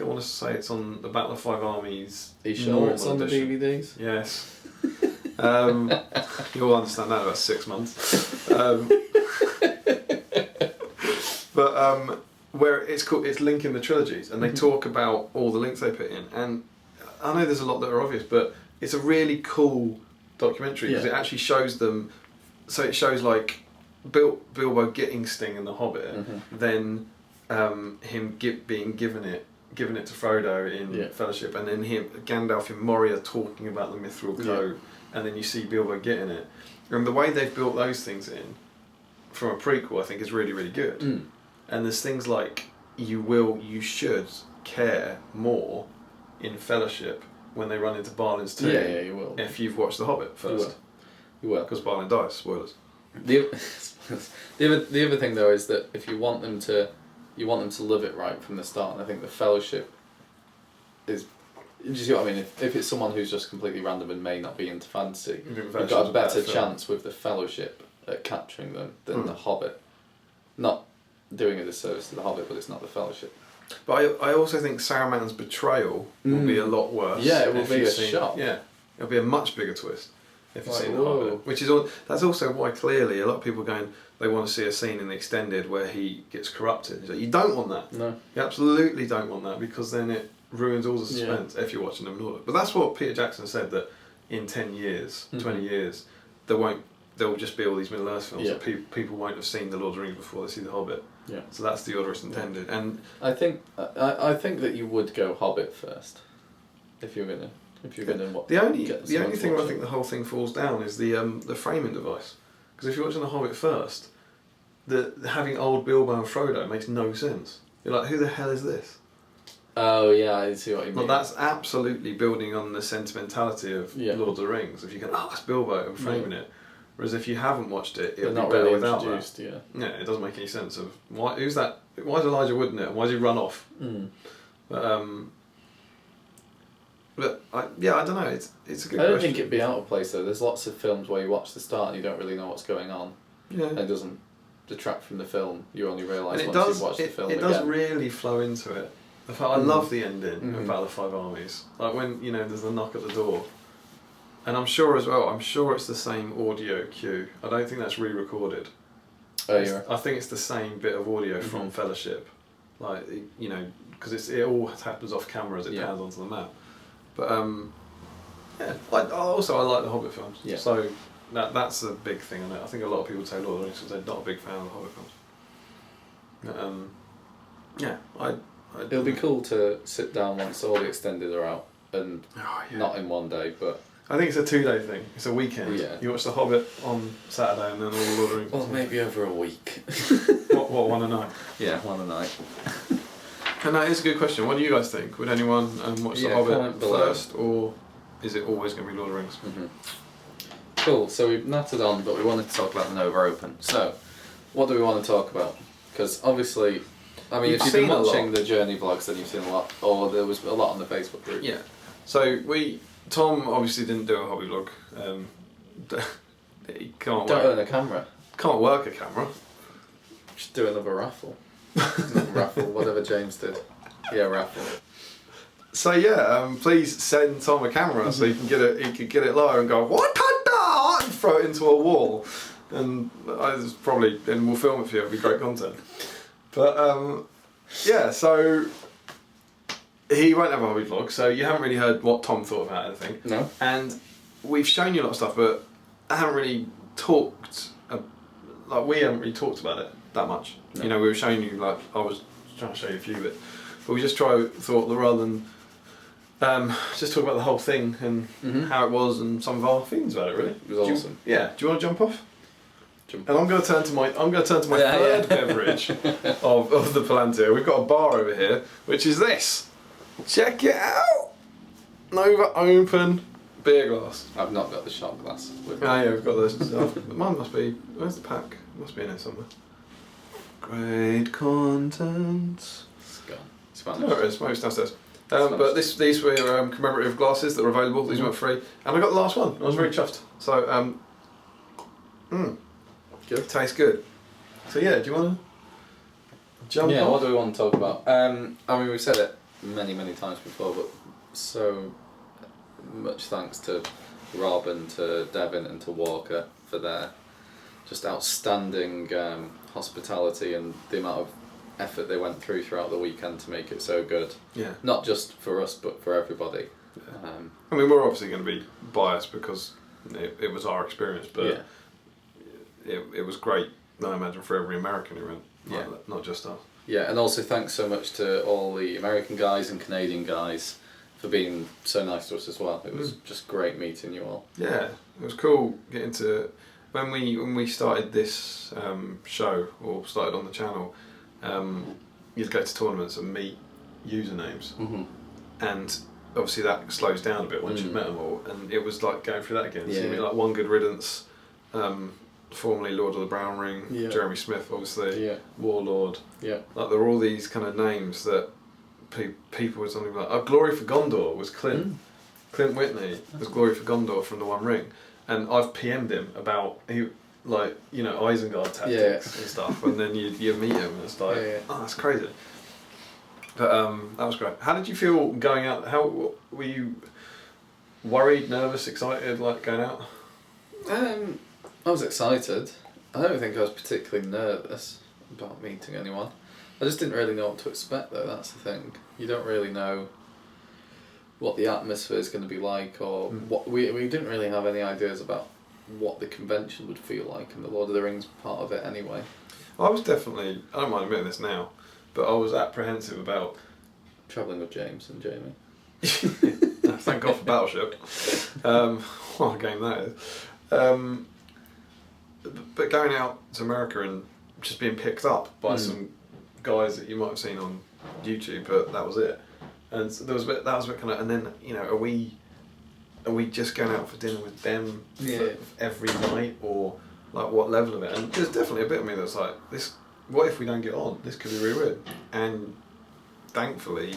want to say it's on the Battle of Five Armies. Are you sure it's on the DVDs? Yes. You'll understand that in about 6 months. Where it's linking the trilogies, and they talk about all the links they put in. And I know there's a lot that are obvious, but it's a really cool documentary because it actually shows them. So it shows like Bilbo getting Sting in The Hobbit, then him being given it to Frodo in Fellowship, and then Gandalf in Moria talking about the Mithril Code, and then you see Bilbo getting it. And the way they've built those things in from a prequel, I think, is really, really good. And there's things like you should care more in Fellowship when they run into Balin's tomb. Yeah, you will. If you've watched The Hobbit first. You will. Because Balin dies, spoilers. The other thing though is that if you want them to live it right from the start, and I think the Fellowship is. Do you see what I mean? If it's someone who's just completely random and may not be into fantasy, you've got a better chance with the Fellowship at capturing them than the Hobbit. Not doing a disservice to the Hobbit, but it's not the Fellowship. But I also think Saruman's betrayal will be a lot worse. Yeah, it will be a shock. Yeah, it'll be a much bigger twist if you've seen The Hobbit. Which is that's also why clearly a lot of people are going, they want to see a scene in the extended where he gets corrupted. Like, you don't want that. No. You absolutely don't want that, because then it ruins all the suspense if you're watching them in order. But that's what Peter Jackson said, that in 10 years, 20 years, there will just be all these Middle Earth films that people won't have seen The Lord of the Rings before they see The Hobbit. Yeah. So that's the order it's intended. And I think that you would go Hobbit first, if you're gonna watch. The only thing where I think the whole thing falls down is the framing device. Because if you're watching The Hobbit first, having old Bilbo and Frodo makes no sense. You're like, who the hell is this? Oh yeah, I see what you Well, mean. that's absolutely building on the sentimentality of Lord of the Rings. If you go, oh, that's Bilbo, and framing it. Whereas if you haven't watched it, it'll be not better really without introduced, that. Yeah, it doesn't make any sense of who's that? Why is Elijah Wood in it? And why does he run off? But I don't know. It's a good question. I don't think it'd be out of place though. There's lots of films where you watch the start and you don't really know what's going on. Yeah. And it doesn't detract from the film. You only realise And once you've watched the film. It again. does really flow into it. I love the ending of Battle of Five Armies. Like when there's a knock at the door, and I'm sure as well. I'm sure it's the same audio cue. I don't think that's re-recorded. Oh, yeah. I think it's the same bit of audio from Fellowship, like because it all happens off camera as it pans onto the map. But I like the Hobbit films. Yeah. So that's a big thing. I think a lot of people say Lord of the Rings because they're not a big fan of the Hobbit films. It'll be cool to sit down once all the extended are out, and not in one day, but I think it's a 2-day thing. It's a weekend. Yeah. You watch The Hobbit on Saturday and then all the Lord of the Rings. Well, maybe over a week. What, one a night? Yeah, one a night. And that is a good question. What do you guys think? Would anyone watch The Hobbit first, or is it always going to be Lord of the Rings? Mm-hmm. Cool. So we've nattered on, but we wanted to talk about the Nova Open. So, what do we want to talk about? Because obviously, I mean, if you've been watching the Journey vlogs, then you've seen a lot, or there was a lot on the Facebook group. Yeah. So Tom obviously didn't do a hobby vlog. He can't. Don't own a camera. Can't work a camera. Just do another raffle. Raffle, whatever James did. Yeah, raffle. So please send Tom a camera so he can get it. He could get it low and go, what da, and throw it into a wall. And we'll film it for you. It'll be great content. But so he won't have a hobby vlog. So you haven't really heard what Tom thought about anything. No. And we've shown you a lot of stuff, but I haven't really talked. We haven't really talked about it that much. No. We were showing you I was trying to show you a few bit, but we just thought that rather than just talk about the whole thing and how it was and some of our feelings about it. Really, it was awesome. Do you want to jump off? And I'm going to turn to my third beverage of the Palantir. We've got a bar over here, which is this. Check it out. Nova Open beer glass. I've not got the shot glass with me. Yeah, we've got this. Mine must be. Where's the pack? It must be in here somewhere. Great content. It's gone. Spanish. No, it is. Maybe it's downstairs. But these were commemorative glasses that were available. These weren't free, and I got the last one. I was very chuffed. So, good. Tastes good. So do you want to jump? Yeah. off? What do we want to talk about? I mean, we've said it many times before, but so much thanks to Rob and to Devin and to Walker for their just outstanding hospitality and the amount of effort they went throughout the weekend to make it so good. Yeah. Not just for us, but for everybody. Yeah. I mean, we're obviously going to be biased because it was our experience, but it was great. I imagine for every American who went, not just us. Yeah, and also thanks so much to all the American guys and Canadian guys for being so nice to us as well. It was just great meeting you all. Yeah, it was cool getting to when we started this show or started on the channel. You'd go to tournaments and meet usernames, and obviously that slows down a bit once you've met them all. And it was like going through that again. So you meet like One Good Riddance, formerly Lord of the Brown Ring, Jeremy Smith, obviously, Warlord. Yeah, like there were all these kind of names that people were something like. Glory for Gondor was Clint. Clint Whitney was Glory for Gondor from the One Ring, and I've PM'd him about Isengard tactics and stuff, and then you meet him and it's like, oh, that's crazy. But that was great. How did you feel going out? How were you? Worried, nervous, excited, like going out? I was excited. I don't think I was particularly nervous about meeting anyone. I just didn't really know what to expect though, that's the thing. You don't really know what the atmosphere is going to be like, or what we didn't really have any ideas about what the convention would feel like, and the Lord of the Rings part of it anyway. I was definitely, I don't mind admitting this now, but I was apprehensive about travelling with James and Jamie. Thank God for Battleship. What a game that is. But going out to America and just being picked up by some guys that you might have seen on YouTube, but that was it. And so there was a bit, that was a bit kind of, and then, you know, are we just going out for dinner with them for every night, or like what level of it? And there's definitely a bit of me that's like, this, what if we don't get on? This could be really weird. And thankfully,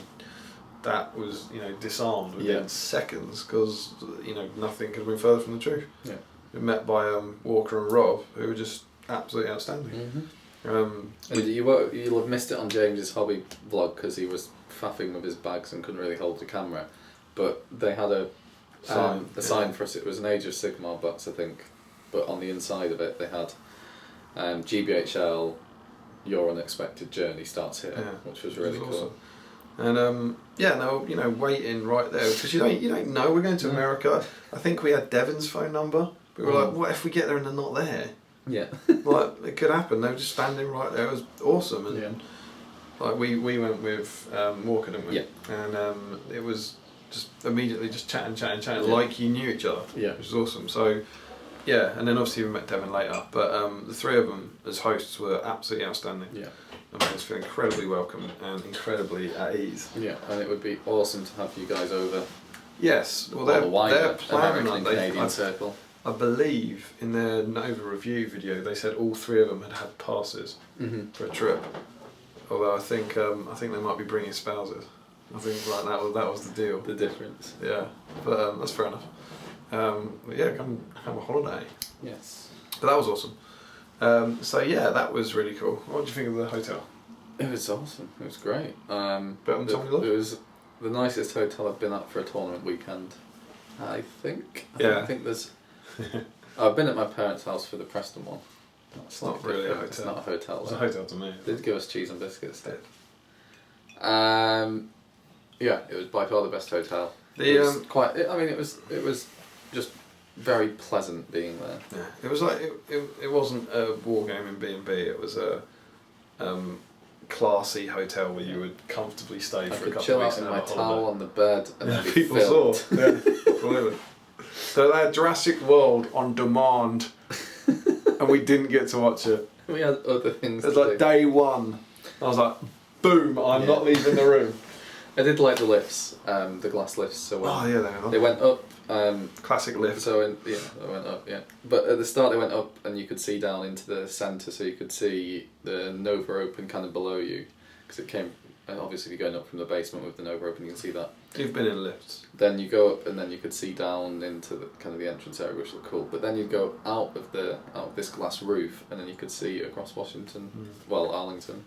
that was, you know, disarmed within seconds, because, you know, nothing could have been further from the truth. Yeah. We were met by Walker and Rob, who were just absolutely outstanding. And you'll have missed it on James's hobby vlog because he was faffing with his bags and couldn't really hold the camera. But they had a sign for us. It was an Age of Sigmar box, I think. But on the inside of it, they had GBHL, Your Unexpected Journey starts here, which was really cool. Awesome. And you know, waiting right there, because you don't know we're going to America. I think we had Devon's phone number. We were like, what if we get there and they're not there? Yeah. Like, it could happen. They were just standing right there. It was awesome. And like we went with Walker, didn't we? Yeah. And it was just immediately just chatting like you knew each other. Yeah. Which was awesome. So yeah, and then obviously we met Devon later. But the three of them as hosts were absolutely outstanding. Yeah. I made us feel incredibly welcome and incredibly at ease. Yeah, and it would be awesome to have you guys over. Yes, well they're planning on Canadian circle. I believe in their Nova review video they said all three of them had passes for a trip. Although I think they might be bringing spouses. I think like that was the deal. The difference. Yeah, but that's fair enough. But yeah, come have a holiday. Yes. But that was awesome. So yeah, that was really cool. What did you think of the hotel? It was awesome. It was great. It was the nicest hotel I've been at for a tournament weekend. I think there's. I've been at my parents' house for the Preston one. It's not really a hotel. It's not a hotel. It's a hotel to me. They did give us cheese and biscuits. Yeah, it was by far the best hotel. It was just very pleasant being there. Yeah, it was like it wasn't a war game in B&B. It was a classy hotel where you would comfortably stay for a couple of weeks. I could chill out in my towel on the bed and then be people filmed. saw. Yeah, absolutely. So they had Jurassic World on demand, and we didn't get to watch it. We had other things. It was like day one. I was like, boom! I'm not leaving the room. I did like the lifts, the glass lifts. So they went up. Classic lift. So they went up. Yeah, but at the start they went up, and you could see down into the centre, so you could see the Nova Open kind of below you, because it came. Obviously, if you're going up from the basement with the Nova Open, you can see that. You've been in lifts. Then you go up, and then you could see down into the kind of the entrance area, which looked cool. But then you go out of this glass roof, and then you could see across Washington, Arlington,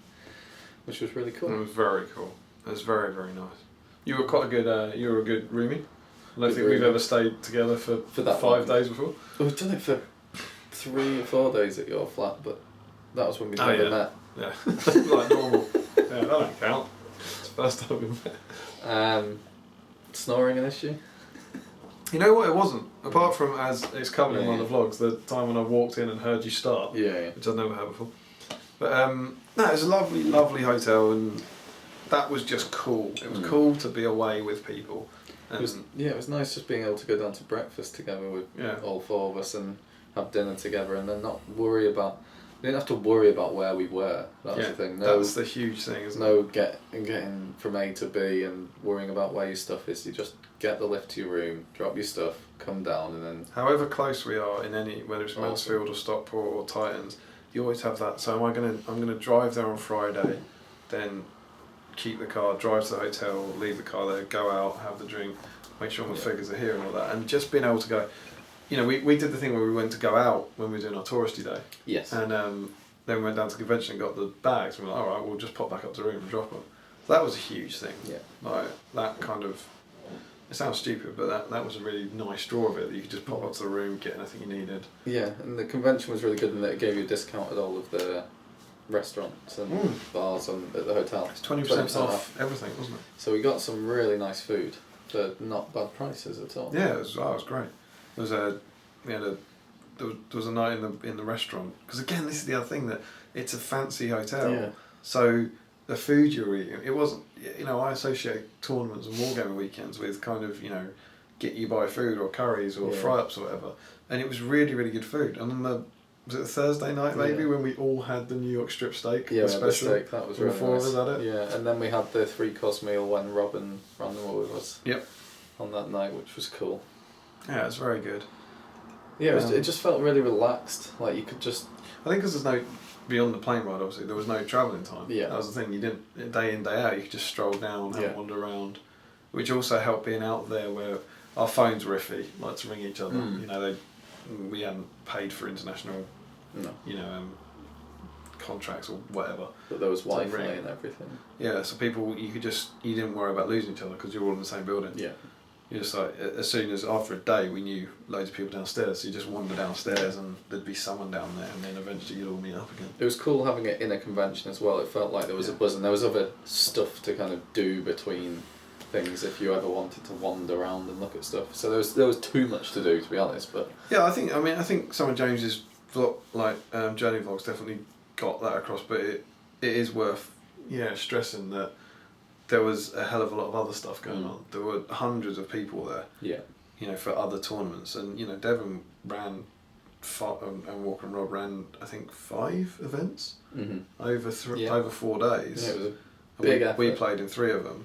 which was really cool. It was very cool. It was very, very nice. You were quite a good. You were a good roomie. I don't think we've ever stayed together for that 5 days before. We've done it for 3 or 4 days at your flat, but that was when we never met. Yeah, like normal. Yeah, that don't count. It's the first time we met. Snoring an issue? You know what? It wasn't. Apart from, as it's covered in one of the vlogs, the time when I walked in and heard you start, which I'd never heard before. But no, it was a lovely, lovely hotel, and that was just cool. It was cool to be away with people. It was nice just being able to go down to breakfast together with all 4 of us and have dinner together, and then not worry about. We didn't have to worry about where we were. That was the thing. That's the huge thing, isn't it? Getting from A to B and worrying about where your stuff is. You just get the lift to your room, drop your stuff, come down, and then. However close we are in any, whether it's Mansfield or Stockport or Titans, you always have that. So I'm gonna drive there on Friday, then keep the car, drive to the hotel, leave the car there, go out, have the drink, make sure my figures are here and all that, and just being able to go. You know, we did the thing where we went to go out when we were doing our touristy day. Yes. And then we went down to the convention and got the bags. And we were like, all right, we'll just pop back up to the room and drop them. So that was a huge thing. Yeah. Like that kind of. It sounds stupid, but that was a really nice draw of it. That you could just pop up to the room, get anything you needed. Yeah, and the convention was really good in that it gave you a discount at all of the restaurants and bars at the hotel. It's 20% off everything, wasn't it? So we got some really nice food for not bad prices at all. Yeah, it was great. There was a night in the restaurant, because again, this is the other thing, that it's a fancy hotel, so the food you're eating, it wasn't, you know, I associate tournaments and wargaming weekends with kind of, you know, get you buy food or curries or fry ups or whatever, and it was really, really good food. And then was it a Thursday night maybe when we all had the New York strip steak? Yeah, the we had the steak. That was all really four nice. of us had it. Yeah, and then we had the 3-course meal when Robin ran them all with us. Yep. On that night, which was cool. Yeah, it's very good. Yeah, it just felt really relaxed. Like you could just. I think because there's no beyond the plane ride. Obviously, there was no travelling time. Yeah. That was the thing. You didn't day in day out. You could just stroll down and wander around, which also helped being out there where our phones were iffy, like to ring each other. You know, we hadn't paid for international. No. You know, contracts or whatever. But there was Wi-Fi and everything. Yeah, so people you didn't worry about losing each other because you're all in the same building. Yeah. You're just like, as soon as after a day we knew loads of people downstairs, so you just wander downstairs and there'd be someone down there, and then eventually you'd all meet up again. It was cool having it in a convention as well. It felt like there was a buzz, and there was other stuff to kind of do between things if you ever wanted to wander around and look at stuff. So there was too much to do, to be honest. But yeah, I think some of James's vlog, journey vlogs, definitely got that across. But it is worth stressing that there was a hell of a lot of other stuff going on. There were hundreds of people there. Yeah. You know, for other tournaments, and Devon ran, and Walker and Rob ran, I think 5 events over 4 days. Yeah, it was a big effort. We played in 3 of them,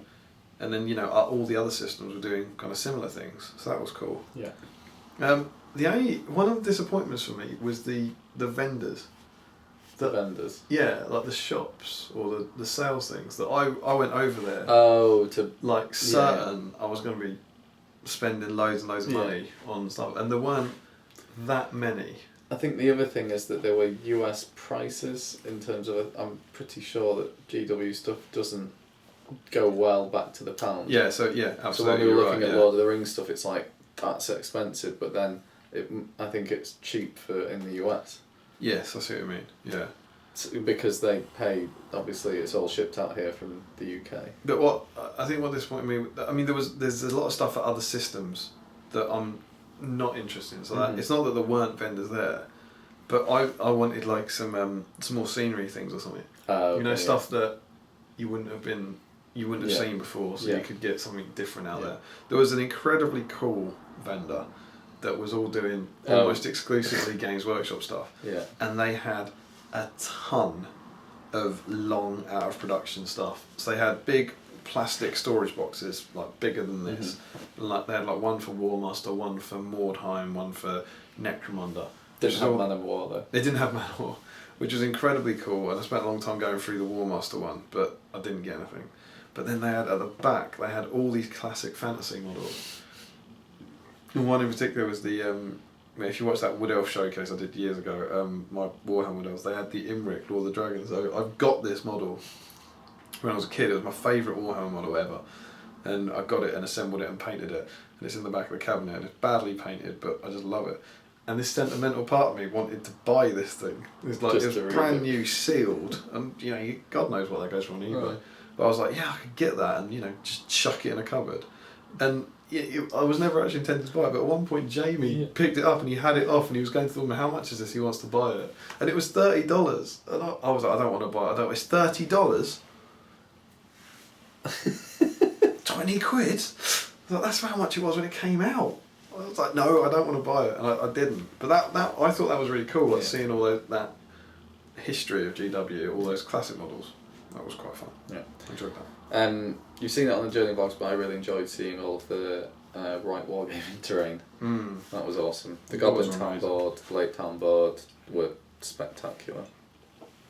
and then all the other systems were doing kind of similar things, so that was cool. Yeah. One of the disappointments for me was the vendors. The vendors. Yeah, like the shops or the sales things that I went over there. Oh, to certain I was going to be spending loads and loads of money on stuff, and there weren't that many. I think the other thing is that there were US prices in terms of. I'm pretty sure that GW stuff doesn't go well back to the pound. Yeah, so absolutely. So when we were looking at Lord of the Rings stuff, it's like that's expensive, but then I think it's cheap in the US. Yes, I see what you mean. Yeah. Because they pay, obviously, it's all shipped out here from the UK. But what disappointed me, there's a lot of stuff for other systems that I'm not interested in. So that it's not that there weren't vendors there, but I wanted like some more scenery things or something. Stuff that you wouldn't have seen before, so you could get something different out there. There was an incredibly cool vendor that was all doing almost exclusively Games Workshop stuff. Yeah. And they had a ton of long out of production stuff. So they had big plastic storage boxes, like bigger than this. Like they had like one for Warmaster, one for Mordheim, one for Necromunda. Didn't have Man of War though. They didn't have Man of War, which was incredibly cool. And I spent a long time going through the Warmaster one, but I didn't get anything. But then they had at the back, they had all these classic fantasy models. And one in particular was the, if you watch that Wood Elf showcase I did years ago, my Warhammer Wood Elves, they had the Imric, Lord of the Dragons. So I've got this model when I was a kid. It was my favourite Warhammer model ever. And I got it and assembled it and painted it. And it's in the back of the cabinet and it's badly painted, but I just love it. And this sentimental part of me wanted to buy this thing. It was brand new, sealed, and God knows what that goes for on eBay. Right. But I was like, I could get that and just chuck it in a cupboard. And I was never actually intended to buy it, but at one point Jamie picked it up and he had it off and he was going to them, how much is this? He wants to buy it. And it was $30. And I was like, I don't want to buy it. It's $30? 20 quid? I was like, that's how much it was when it came out. I was like, no, I don't want to buy it. And I didn't. But that I thought that was really cool, seeing all that history of GW, all those classic models. That was quite fun. Yeah. I enjoyed that. You've seen it on the Journey Vlogs, but I really enjoyed seeing all of the right wargaming terrain. That was awesome. The Goblin Town board, the Lake Town board were spectacular.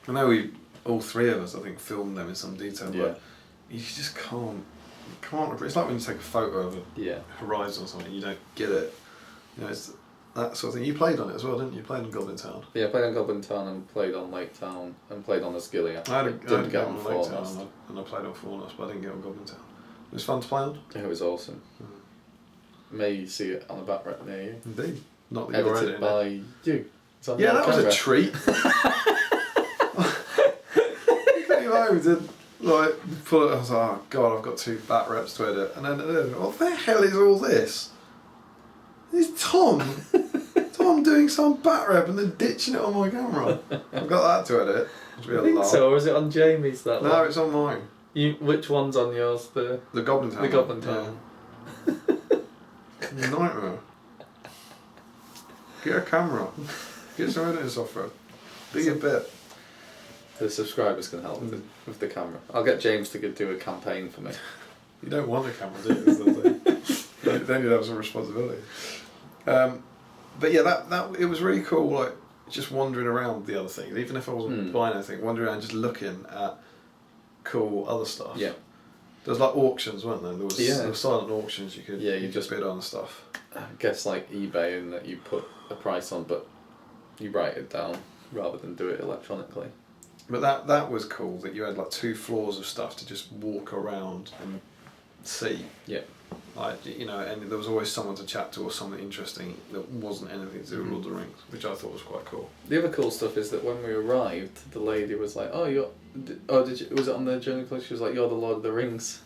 I know all 3 of us, I think, filmed them in some detail, but you just can't. It's like when you take a photo of a horizon or something, you don't get it. It's that sort of thing. You played on it as well, didn't you? You played on Goblin Town. Yeah, I played on Goblin Town and played on Lake Town and played on Asgilia. I didn't get on Lake Town and I played on Fornus, but I didn't get on Goblin Town. It was fun to play on. Yeah, it was awesome. May see it on the back right near you. Indeed. Not that you're edited by you. That was a treat. Came home and did pull it. I was like, oh god, I've got 2 bat reps to edit, and then what the hell is all this? It's Tom doing some bat rep and then ditching it on my camera. I've got that to edit. I think so, or is it on Jamie's that one? No, it's on mine. Which one's on yours? The Goblin Town. The Goblin Town. Yeah. Nightmare. Get a camera. Get some editing software. Do your bit. The subscribers can help with the camera. I'll get James to do a campaign for me. You don't want a camera, do you? That's the thing. Then you'd have some responsibility. But yeah, that it was really cool. Like just wandering around the other things, even if I wasn't buying anything, wandering around just looking at cool other stuff. Yeah. There was like auctions, weren't there? There was silent auctions. You could you just bid on stuff. I guess like eBay, in that you put a price on, but you write it down rather than do it electronically. But that was cool that you had like 2 floors of stuff to just walk around and see. Yeah. Like, you know, and there was always someone to chat to or something interesting that wasn't anything to do with Lord of the Rings, which I thought was quite cool. The other cool stuff is that when we arrived, the lady was like, was it on the journey close? She was like, "You're the Lord of the Rings."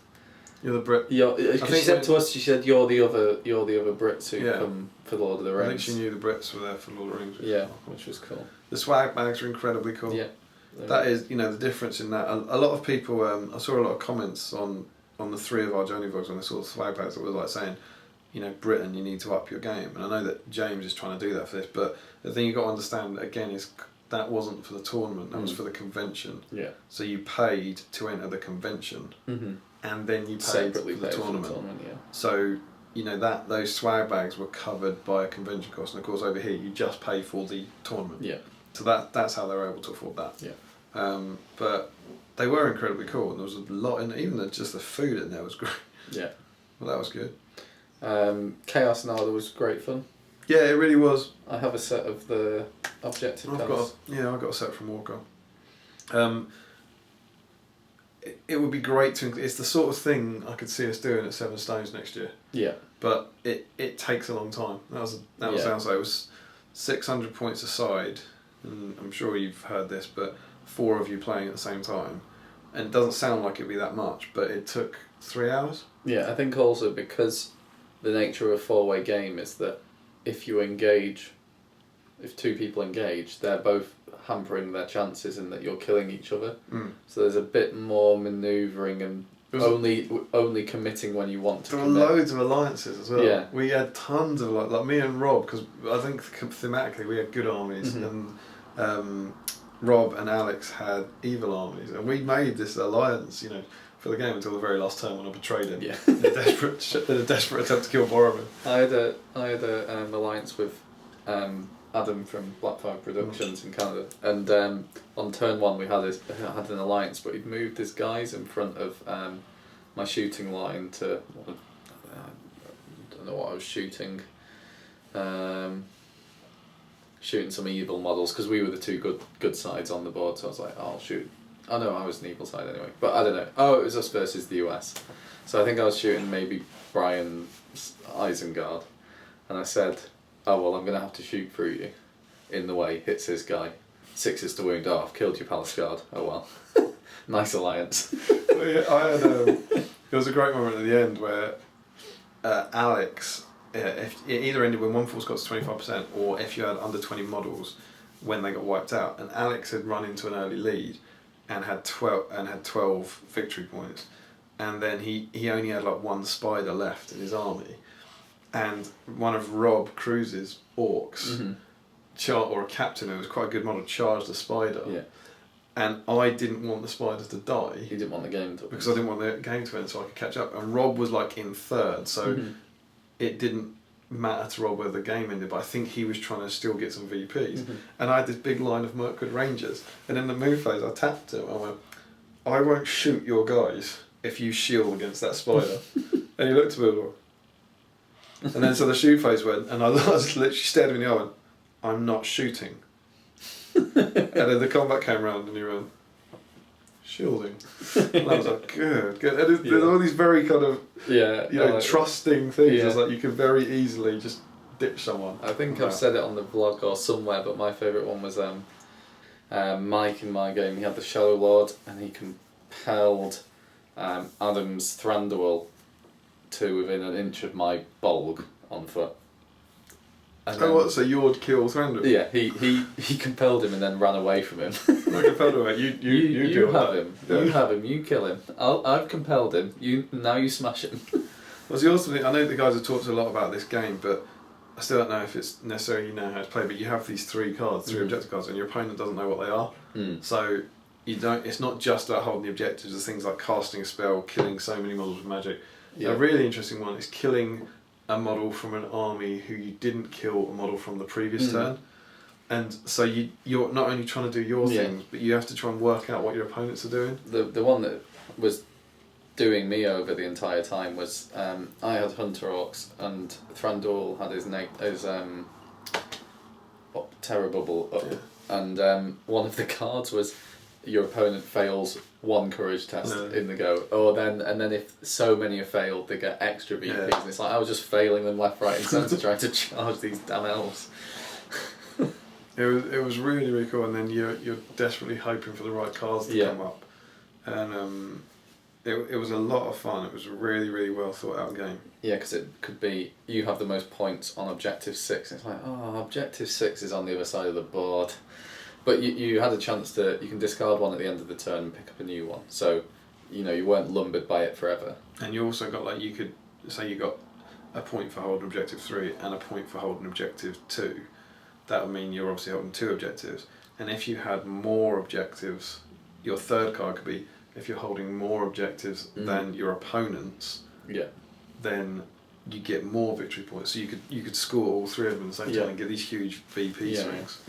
You're the Brit. She said to us, she said, "You're the other Brits who come for Lord of the Rings." I think she knew the Brits were there for Lord of the Rings. Which was cool. The swag bags are incredibly cool. Yeah. That is, you know, the difference in that. A lot of people, I saw a lot of comments on the 3 of our journey vlogs when they saw the swag bags that was like saying, you know, Britain, you need to up your game. And I know that James is trying to do that for this, but the thing you've got to understand again is that wasn't for the tournament, that was for the convention. Yeah. So you paid to enter the convention, and then you paid separately for the tournament. Yeah. So, you know, those swag bags were covered by a convention cost, and of course over here you just pay for the tournament. Yeah. So that's how they were able to afford that. Yeah. But they were incredibly cool, and there was a lot in even just the food in there was great. Yeah. Well, that was good. Chaos Nada was great fun. Yeah, it really was. I have a set of the objective cards. I've got a set from Walker. It would be great to. It's the sort of thing I could see us doing at Seven Stones next year. Yeah. But it takes a long time. That was downside. It was 600 points aside, and I'm sure you've heard this, but 4 of you playing at the same time, and it doesn't sound like it'd be that much, but it took 3 hours. Yeah, I think also because the nature of a 4-way game is that if 2 people engage, they're both hampering their chances in that you're killing each other. So there's a bit more manoeuvring and only committing when you want to. There were loads of alliances as well. Yeah. We had tons of like me and Rob, because I think thematically we had good armies, and Rob and Alex had evil armies, and we made this alliance, you know, for the game until the very last turn when I betrayed him. Yeah. in a desperate attempt to kill Boromir. I had a alliance with Adam from Blackfire Productions in Canada, and on turn 1 we had an alliance, but he'd moved his guys in front of my shooting line to I don't know what I was shooting. Shooting some evil models, because we were the 2 good sides on the board, so I was like, I'll shoot. Oh no, I was an evil side anyway, but I don't know. Oh, it was us versus the US. So I think I was shooting maybe Brian Isengard, and I said, oh well, I'm going to have to shoot through you. In the way, hits his guy. 6 to wound off, killed your Palace Guard. Oh well. Nice alliance. I had it was a great moment at the end where Alex, if it either ended when one force got to 25%, or if you had under 20 models when they got wiped out, and Alex had run into an early lead and had 12 victory points, and then he only had like 1 spider left in his army, and one of Rob Cruise's orcs, or a captain who was quite a good model, charged the spider. Yeah. And I didn't want the spider to die. You didn't want the game to end. Because I didn't want the game to end, so I could catch up. And Rob was like in 3rd, so it didn't matter to Rob whether the game ended, but I think he was trying to still get some VPs. And I had this big line of Mirkwood Rangers, and in the move phase I tapped him, I went, I won't shoot your guys if you shield against that spider. And he looked at me and went, and then so the shoot phase went, and I was literally stared him in the eye and went, I'm not shooting. And then the combat came round and he went, shielding. And I was like, good. And there's all these very kind of, trusting things. Yeah. It's like you can very easily just ditch someone. I think I've said it on the vlog or somewhere, but my favourite one was Mike in my game. He had the Shadow Lord, and he compelled Adam's Thranduil to within an inch of my Bolg on foot. So you would kill Thranduil? Yeah, he compelled him and then ran away from him. I compelled him. You have him. Yeah. You have him. You kill him. I've compelled him. Now you smash him. Well, the awesome thing, I know the guys have talked a lot about this game, but I still don't know if it's necessarily you know how to play, but you have these three objective cards, and your opponent doesn't know what they are. So you don't. It's not just about holding the objectives. There's things like casting a spell, killing so many models with magic. A really interesting one is killing a model from an army who you didn't kill a model from the previous turn. And so you're not only trying to do your things, but you have to try and work out what your opponents are doing. The one that was doing me over the entire time was I had Hunter Orcs and Thranduil had his Terror Bubble up, and one of the cards was your opponent fails one courage test in the go, and then if so many have failed, they get extra VPs, and it's like I was just failing them left, right, and centre trying to charge these damn elves. It was really, really cool, and then you're desperately hoping for the right cards to come up, and it was a lot of fun. It was a really, really well thought out game. Yeah, because it could be you have the most points on objective 6. It's like, objective 6 is on the other side of the board, but you had a chance to you can discard one at the end of the turn and pick up a new one. So, you weren't lumbered by it forever. And you also got you could say you got a point for holding objective 3 and a point for holding objective 2. That would mean you're obviously holding 2 objectives. And if you had more objectives, your third card could be if you're holding more objectives than your opponents. Yeah. Then you get more victory points. So you could score all 3 of them at the same time and get these huge VP swings.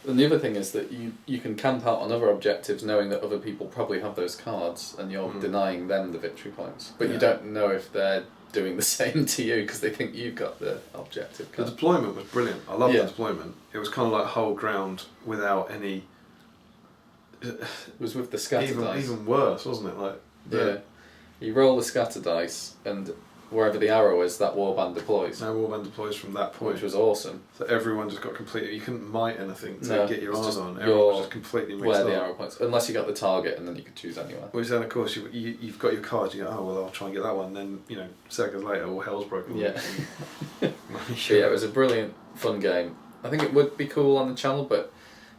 And the other thing is that you can camp out on other objectives knowing that other people probably have those cards and you're denying them the victory points. But you don't know if they're doing the same to you because they think you've got the objective card. The deployment was brilliant. I love the deployment. It was kind of like hold ground without any... It was with the scatter dice. Even worse, wasn't it? You roll the scatter dice and wherever the arrow is, that warband deploys. No warband deploys from that point. Which was awesome. So everyone just got completely... You couldn't might anything to get your arms on. Everyone was just completely mixed where up. the arrow points. Unless you got the target and then you could choose anywhere. Which then, of course, you've got your cards. You go, oh, well, I'll try and get that one. Then, seconds later, all hell's broken loose. Yeah, it was a brilliant, fun game. I think it would be cool on the channel, but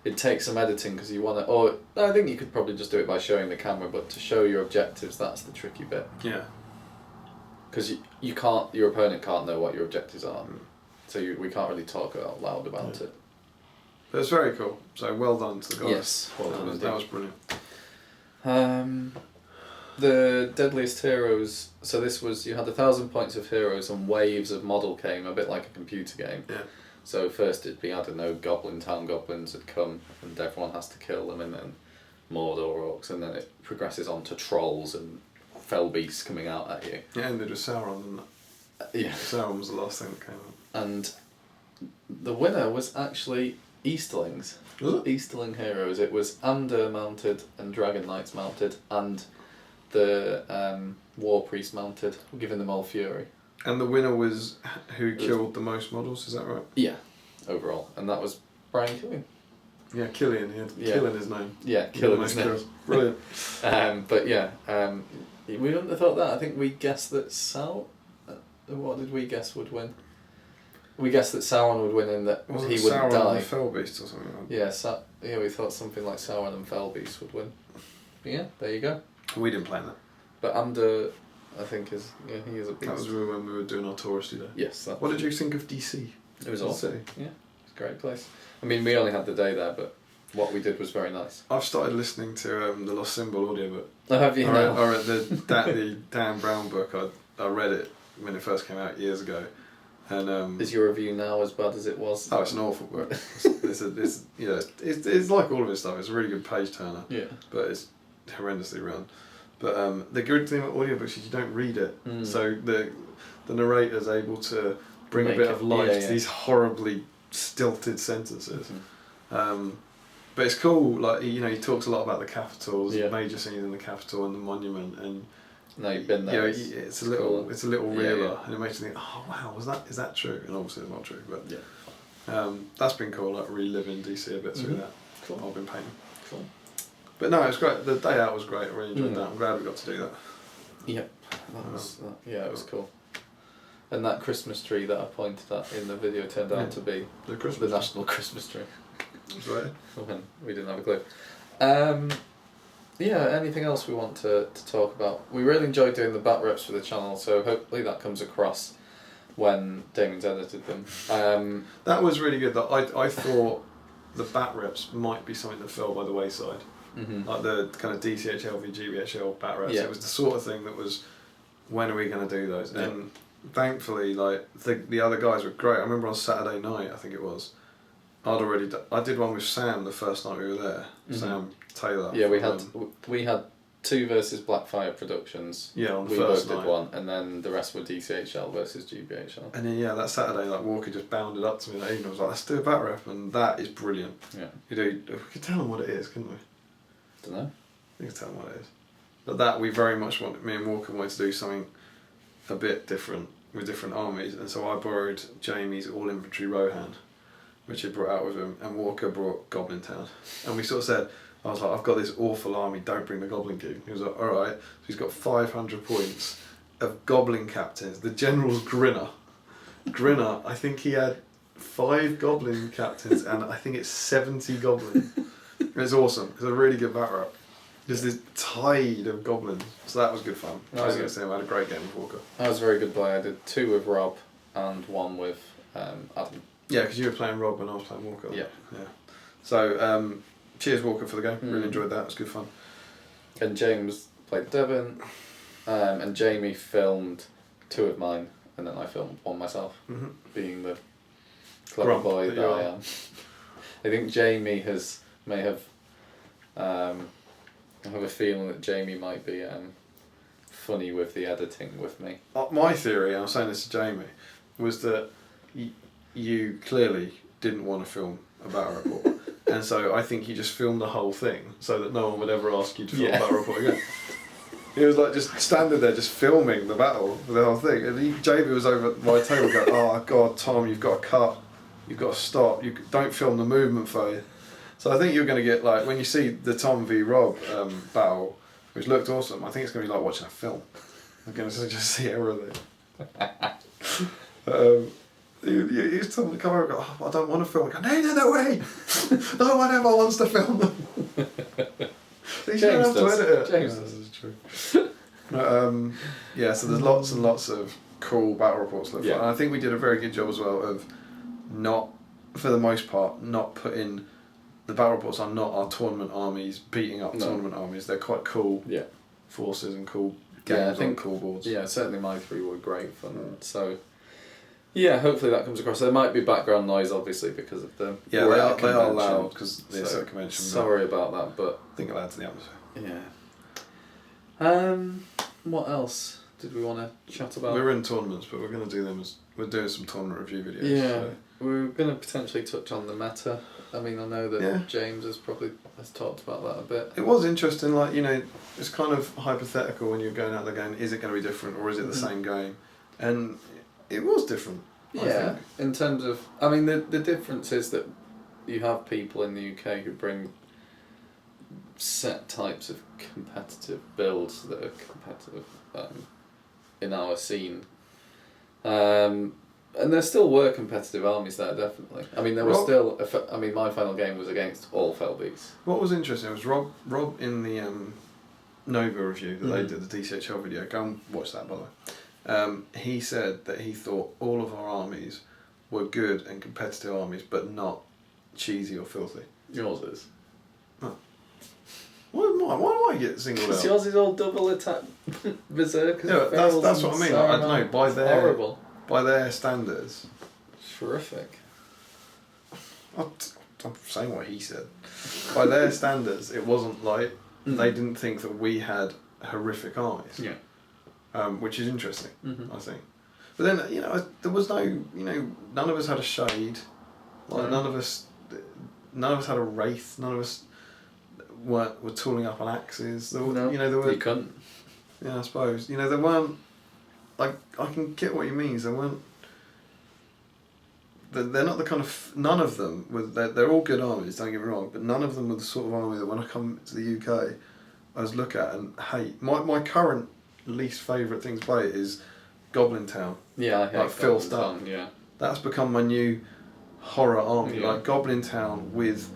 it takes some editing because you want to... Or I think you could probably just do it by showing the camera, but to show your objectives, that's the tricky bit. Yeah. Because you can't, your opponent can't know what your objectives are, so we can't really talk out loud about it. But it's very cool. So well done to the guys. Yes, well done. That was brilliant. The deadliest heroes. So this was you had 1,000 points of heroes and waves of model came, a bit like a computer game. Yeah. So first it'd be town goblins had come and everyone has to kill them, and then Mordor orcs, and then it progresses on to trolls and fell beasts coming out at you. Yeah, ended with Sauron, didn't it? Yeah. Sauron was the last thing that came up. And the winner was actually Easterlings. Was it? Easterling heroes. It was Ander mounted and Dragon Knights mounted and the War Priest mounted, giving them all fury. And the winner was who killed the most models, is that right? Yeah, overall. And that was Brian Killian. Yeah, Killian. He had Killian his name. Yeah, Killian his name. Brilliant. But yeah, we wouldn't have thought that. I think we guessed that what did we guess would win? We guessed that Sauron would win and that he wouldn't Sauron die. And the Fell Beast or something like that. Yeah, we thought something like Sauron and Fell Beast would win. But yeah, there you go. We didn't plan that. But Ander, I think, he is a beast. That was when we were doing our touristy day. Yes. What did you think of DC? It was awesome. Yeah, it's a great place. I mean, we only had the day there, but what we did was very nice. I've started listening to the Lost Symbol audiobook. Oh, have you now? I read the Dan Brown book. I read it when it first came out years ago. And is your review now as bad as it was? Oh, it's an awful book. It's like all of his stuff. It's a really good page turner. Yeah. But it's horrendously run. But the good thing about audiobooks is you don't read it. So the narrator's able to bring a bit of life to these horribly stilted sentences. But it's cool. Like he talks a lot about the capitals, major scenes in the capital and the monument, and no, you've been there. It's a little realer, and it makes you think, oh wow, is that true? And obviously it's not true, but that's been cool. Like reliving DC a bit through that. Cool. I've been painting. Cool. But no, it was great. The day out was great. I really enjoyed that. I'm glad we got to do that. Yep. It was cool. And that Christmas tree that I pointed at in the video turned out to be the national Christmas tree. That's right. When we didn't have a clue. Anything else we want to talk about? We really enjoyed doing the bat reps for the channel, so hopefully that comes across. when Damien's edited them. That was really good. That I thought the bat reps might be something that fell by the wayside. Mm-hmm. Like the kind of DCHL v GBHL bat reps. Yeah. It was the sort of thing that was, when are we going to do those? Yeah. And thankfully, like the other guys were great. I remember on Saturday night, I think it was, I did one with Sam the first night we were there. Mm-hmm. Sam Taylor. Yeah, we had 2 versus Blackfire Productions. Yeah, on the we first both night. did one, and then the rest were DCHL versus GBHL. And then that Saturday, like Walker just bounded up to me that evening. I was like, let's do a bat rep, and that is brilliant. Yeah. We could tell them what it is, couldn't we? Don't know. We could tell them what it is. But that we very much wanted. Me and Walker wanted to do something a bit different with different armies, and so I borrowed Jamie's all infantry Rohan, which he brought out with him, and Walker brought Goblin Town, and we sort of said, I was like, I've got this awful army, don't bring the Goblin King. He was like, alright. So he's got 500 points of Goblin captains. The general's Grinner. Grinner, I think he had 5 Goblin captains and I think it's 70 Goblin. It's awesome. It's a really good bat rep. There's this tide of Goblins. So that was good fun. I was going to say, I had a great game with Walker. That was a very good play. I did 2 with Rob and 1 with Adam. Yeah, because you were playing Rob and I was playing Walker. Yeah. So, cheers Walker for the game. Mm. Really enjoyed that. It was good fun. And James played Devon, and Jamie filmed 2 of mine, and then I filmed 1 myself, being the clever Grump boy that that you I are. am. I think Jamie may have. I have a feeling that Jamie might be funny with the editing with me. My theory, and I was saying this to Jamie, was that you clearly didn't want to film a battle report. And so I think you just filmed the whole thing so that no one would ever ask you to film a battle report again. He was like just standing there just filming the battle, the whole thing. And Jamie was over at my table going, oh God, Tom, you've got to cut. You've got to stop. You don't film the movement phase. So I think you're going to get, like, when you see the Tom v Rob battle, which looked awesome, I think it's going to be like watching a film. I'm going to just see everything. He was telling the camera, oh, I don't want to film. I go, no way! No one ever wants to film them. So you don't have to edit it. James Yeah, does. this is true. But, so there's lots and lots of cool battle reports to look for. And I think we did a very good job as well of not, for the most part, not putting... The battle reports are not our tournament armies beating up tournament armies. They're quite cool forces and cool games on cool boards. Yeah, certainly my 3 were great fun. So, yeah, hopefully that comes across. There might be background noise, obviously, because of the they are loud because it's a convention. Sorry about that, but I think it adds to the atmosphere. Yeah. What else did we want to chat about? We're in tournaments, but we're going to do them as we're doing some tournament review videos. Yeah, so. we're going to potentially touch on the meta. I mean, I know that James has talked about that a bit. It was interesting, like, it's kind of hypothetical when you're going out there going, is it going to be different or is it the same game? And it was different, I think. In terms of, I mean, the difference is that you have people in the UK who bring set types of competitive builds that are competitive in our scene. And there still were competitive armies there, definitely. I mean, there was still... my final game was against all Felbeats. What was interesting was Rob in the Nova review that they did, the DCHL video, go and watch that, by the way. He said that he thought all of our armies were good and competitive armies, but not cheesy or filthy. Yours is. Oh. Why do I get singled out? Because yours is all double attack berserkers. Yeah, that's what I mean. I don't know, horrible. By their standards. Terrific. I'm saying what he said. By their standards, it wasn't like they didn't think that we had horrific armies. Yeah. Which is interesting, I think. But then, there was no, none of us had a shade. Like none of us had a wraith. None of us were tooling up on axes. There were, there were. You couldn't. Yeah, I suppose. There weren't. Like, I can get what he means. There weren't. They're not the kind of. None of them were. They're all good armies. Don't get me wrong, but none of them were the sort of army that when I come to the UK, I just look at and hate. My current least favourite thing to play is Goblin Town. Yeah, I hate filth Goblin Town. Yeah. That's become my new horror army. Yeah. Like Goblin Town with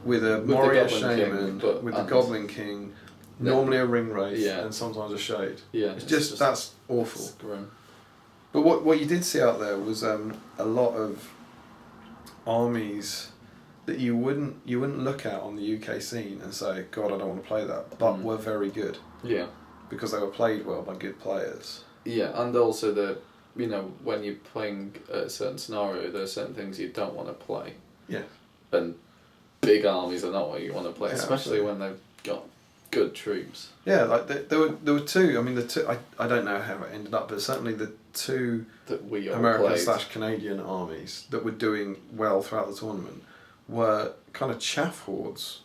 a Moria Shaman, King, with the Goblin King. Normally a ring wraith and sometimes a shade. Yeah, it's just that's awful. It's grim. But what you did see out there was a lot of armies that you wouldn't look at on the UK scene and say, God, I don't want to play that, but were very good. Yeah. Because they were played well by good players. Yeah, and also when you're playing a certain scenario, there are certain things you don't want to play. Yeah. And big armies are not what you want to play, Yeah, especially absolutely. when they've got good troops. Yeah, like there were two. I mean, I don't know how it ended up, but certainly the two That we all American played. / Canadian armies that were doing well throughout the tournament were kind of chaff hordes,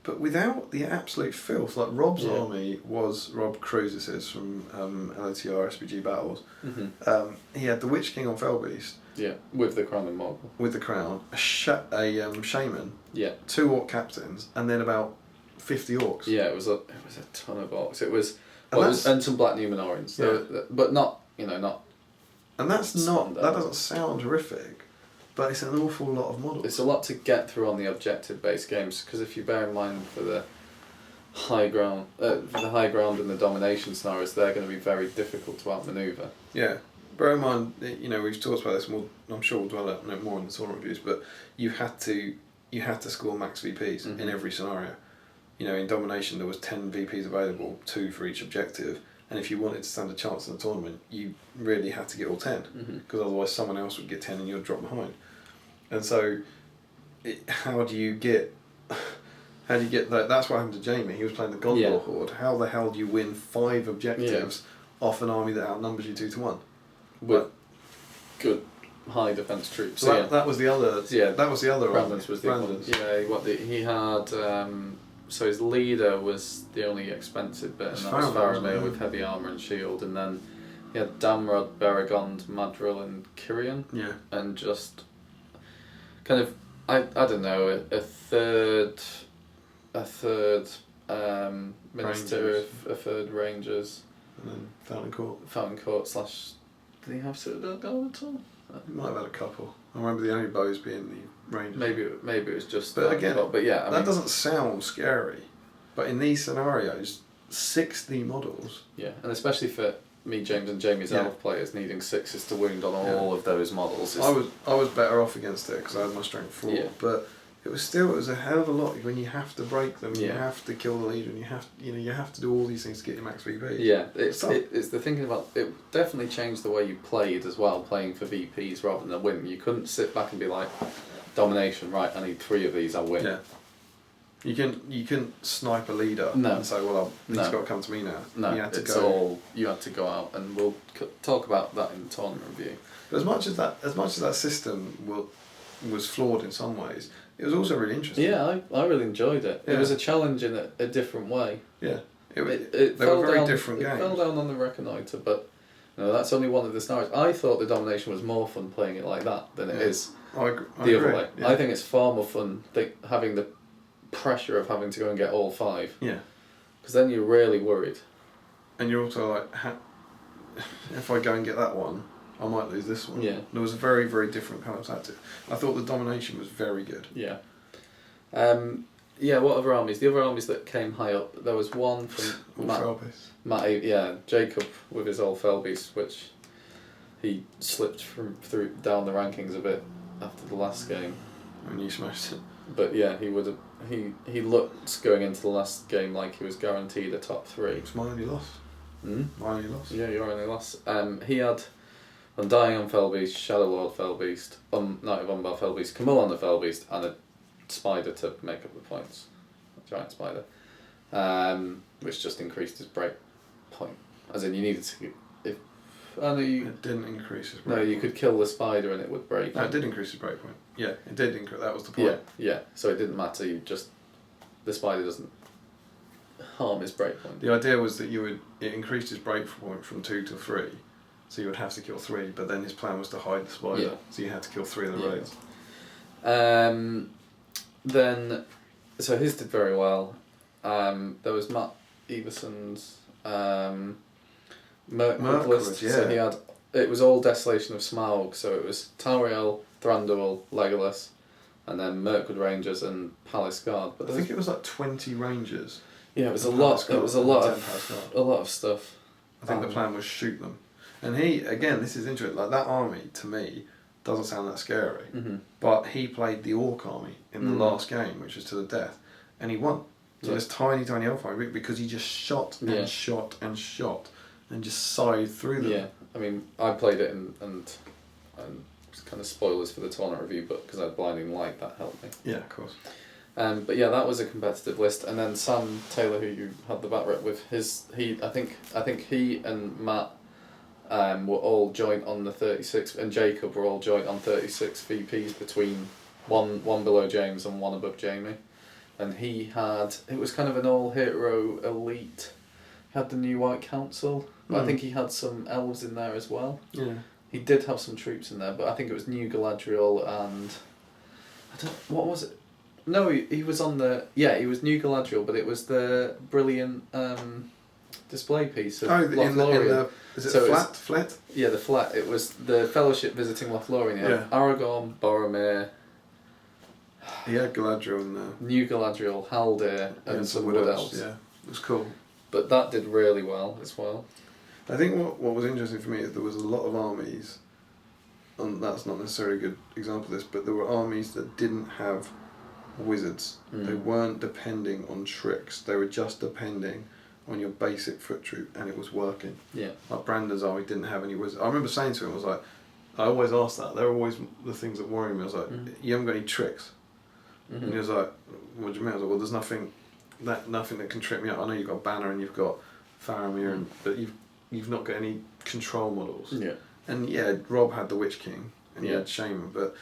but without the absolute filth. Like Rob's army was Rob Cruises from LOTR SPG Battles. Mm-hmm. He had the Witch King on Felbeast. Yeah, with the crown and marble. With the crown, a shaman. Yeah. 2 orc captains, and then about 50 orcs. Yeah, it was a ton of orcs. It was and some black Numenorians. Yeah. But not not. And that Standard. doesn't sound horrific, but it's an awful lot of models. It's a lot to get through on the objective-based games, because if you bear in mind for the high ground and the domination scenarios, they're going to be very difficult to outmaneuver. Yeah. Bear in mind, we've talked about this more. I'm sure we'll dwell on it more in the tournament reviews, but you had to score max VPs in every scenario. In domination there was 10 VPs available, 2 for each objective, and if you wanted to stand a chance in the tournament, you really had to get all 10, because otherwise someone else would get 10 and you'd drop behind. And so, how do you get that? That's what happened to Jamie. He was playing the Gondor Horde. How the hell do you win 5 objectives off an army that outnumbers you 2 to 1? With good high defence troops. So that was the other. Yeah, that was the other. Brandon's was the other. Brandon's. Yeah, he had. So his leader was the only expensive bit, and that was Faramir with heavy armour and shield, and then he had Damrod, Beregond, Madril, and Kyrian. Yeah. And just kind of I don't know a third Minister, a third Rangers. And then Fountain Court. Fountain Court / did he have Citadel Guard at all? He might have had a couple. I remember the only bows being the Rangers. Maybe it was just. But again, but yeah, that doesn't sound scary. But in these scenarios, 60 models. Yeah, and especially for me, James, and Jamie's elf players needing 6s to wound on all of those models. I was better off against it because I had my strength 4. Yeah. But it was a hell of a lot when you have to break them. You have to kill the leader, and you have to do all these things to get your max VP. Yeah, it's the thinking about it. Definitely changed the way you played as well, playing for VPs rather than a win. You couldn't sit back and be like, domination, right? I need 3 of these, I'll win. Yeah. You couldn't snipe a leader and say, well, he's got to come to me now. No, you had to you had to go out, and we'll talk about that in the tournament review. But as much as that system was flawed in some ways, it was also really interesting. Yeah, I really enjoyed it. Yeah. It was a challenge in a different way. Yeah, They were very different games. It fell down on the Reconnoiter, but that's only one of the scenarios. I thought the domination was more fun playing it like that than it is I the agree. other way. Yeah. I think it's far more fun having the pressure of having to go and get all 5. Yeah. Because then you're really worried. And you're also like, if I go and get that one, I might lose this one. Yeah. There was a very, very different kind of tactic. I thought the domination was very good. Yeah. What other armies? The other armies that came high up, there was one from Jacob with his old Felbeast, which he slipped through down the rankings a bit after the last game. And you smashed it. But yeah, he would have. He looked going into the last game like he was guaranteed a top 3. It's my only loss. My only loss. Yeah, your only loss. He had Undying on Felbeast, Shadow Lord Felbeast, Knight of Umbar Felbeast, Camille on the Felbeast, and a spider to make up the points. A giant spider. Which just increased his break point. As in, you needed to. It didn't increase his break point. No, you could kill the spider and it would break. No, it did increase his break point. Yeah, it did increase. That was the point. Yeah. So it didn't matter. The spider doesn't harm his break point. The idea was that it increased his break point from 2 to 3, so you would have to kill 3. But then his plan was to hide the spider, so you had to kill 3 of the raids. Then, so his did very well. There was Matt Everson's Mirkwood list. Yeah. So he had, it was all Desolation of Smaug. So it was Tauriel, Thranduil, Legolas, and then Mirkwood Rangers and Palace Guard. But I think it was like 20 Rangers. Yeah, it was a lot. It was a lot of stuff. I think the plan was shoot them. And he, again, this is interesting, like that army, to me, doesn't sound that scary. Mm-hmm. But he played the Orc army in the last game, which was to the death, and he won. So this tiny elf army, because he just shot and shot and shot, and just scythed through them. Yeah, I mean, I played it and kind of spoilers for the tournament review, but because I had blinding light, that helped me. Yeah, of course. But yeah, that was a competitive list, and then Sam Taylor, who you had the bat rep with, I think he and Matt were all joint on the 36, and Jacob were all joint on 36 VPs between one below James and one above Jamie, and it was kind of an all hero elite. He had the new White Council, but I think he had some elves in there as well. Yeah. He did have some troops in there, but I think it was New Galadriel and what was it? No, he was on he was New Galadriel, but it was the brilliant display piece of Lothlorien. Is it flat? Yeah, the flat. It was the Fellowship visiting Lothlorien. Yeah. Aragorn, Boromir. Yeah, Galadriel and New Galadriel, Haldir, and some Wood Elves. Yeah, it was cool. But that did really well as well. I think what was interesting for me is there was a lot of armies, and that's not necessarily a good example of this, but there were armies that didn't have wizards. They weren't depending on tricks. They were just depending on your basic foot troop, and it was working. Yeah. Like Brandon's army didn't have any wizards. I remember saying to him, I was like, I always asked that. They're always the things that worry me. I was like, you haven't got any tricks. Mm-hmm. And he was like, what do you mean? I was like, well, there's nothing that can trip me up. I know you've got Banner and you've got Faramir, but you've not got any control models. Yeah. And yeah, Rob had the Witch King and he had Shaman, but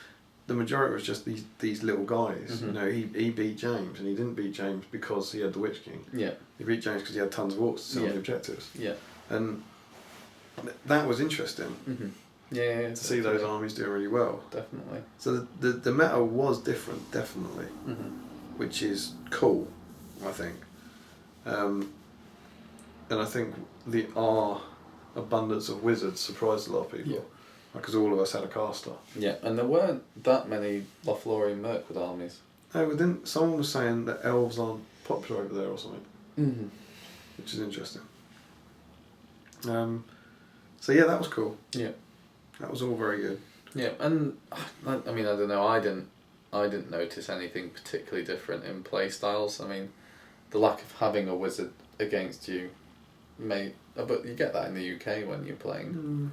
the majority was just these little guys. Mm-hmm. You know, he beat James, and he didn't beat James because he had the Witch King. Yeah. He beat James because he had tons of orcs to sell the objectives. Yeah. And that was interesting. Mm-hmm. Yeah. To see those armies doing really well. Definitely. So the meta was different, definitely, which is cool, I think. And I think our abundance of wizards surprised a lot of people. Yeah. Because all of us had a caster. Yeah, and there weren't that many Lothlorien Mirkwood armies. No, but then someone was saying that elves aren't popular over there or something. Mm-hmm. Which is interesting. So yeah, that was cool. Yeah. That was all very good. Yeah, and I mean, I don't know, I didn't notice anything particularly different in play styles. I mean, the lack of having a wizard against you but you get that in the UK when you're playing.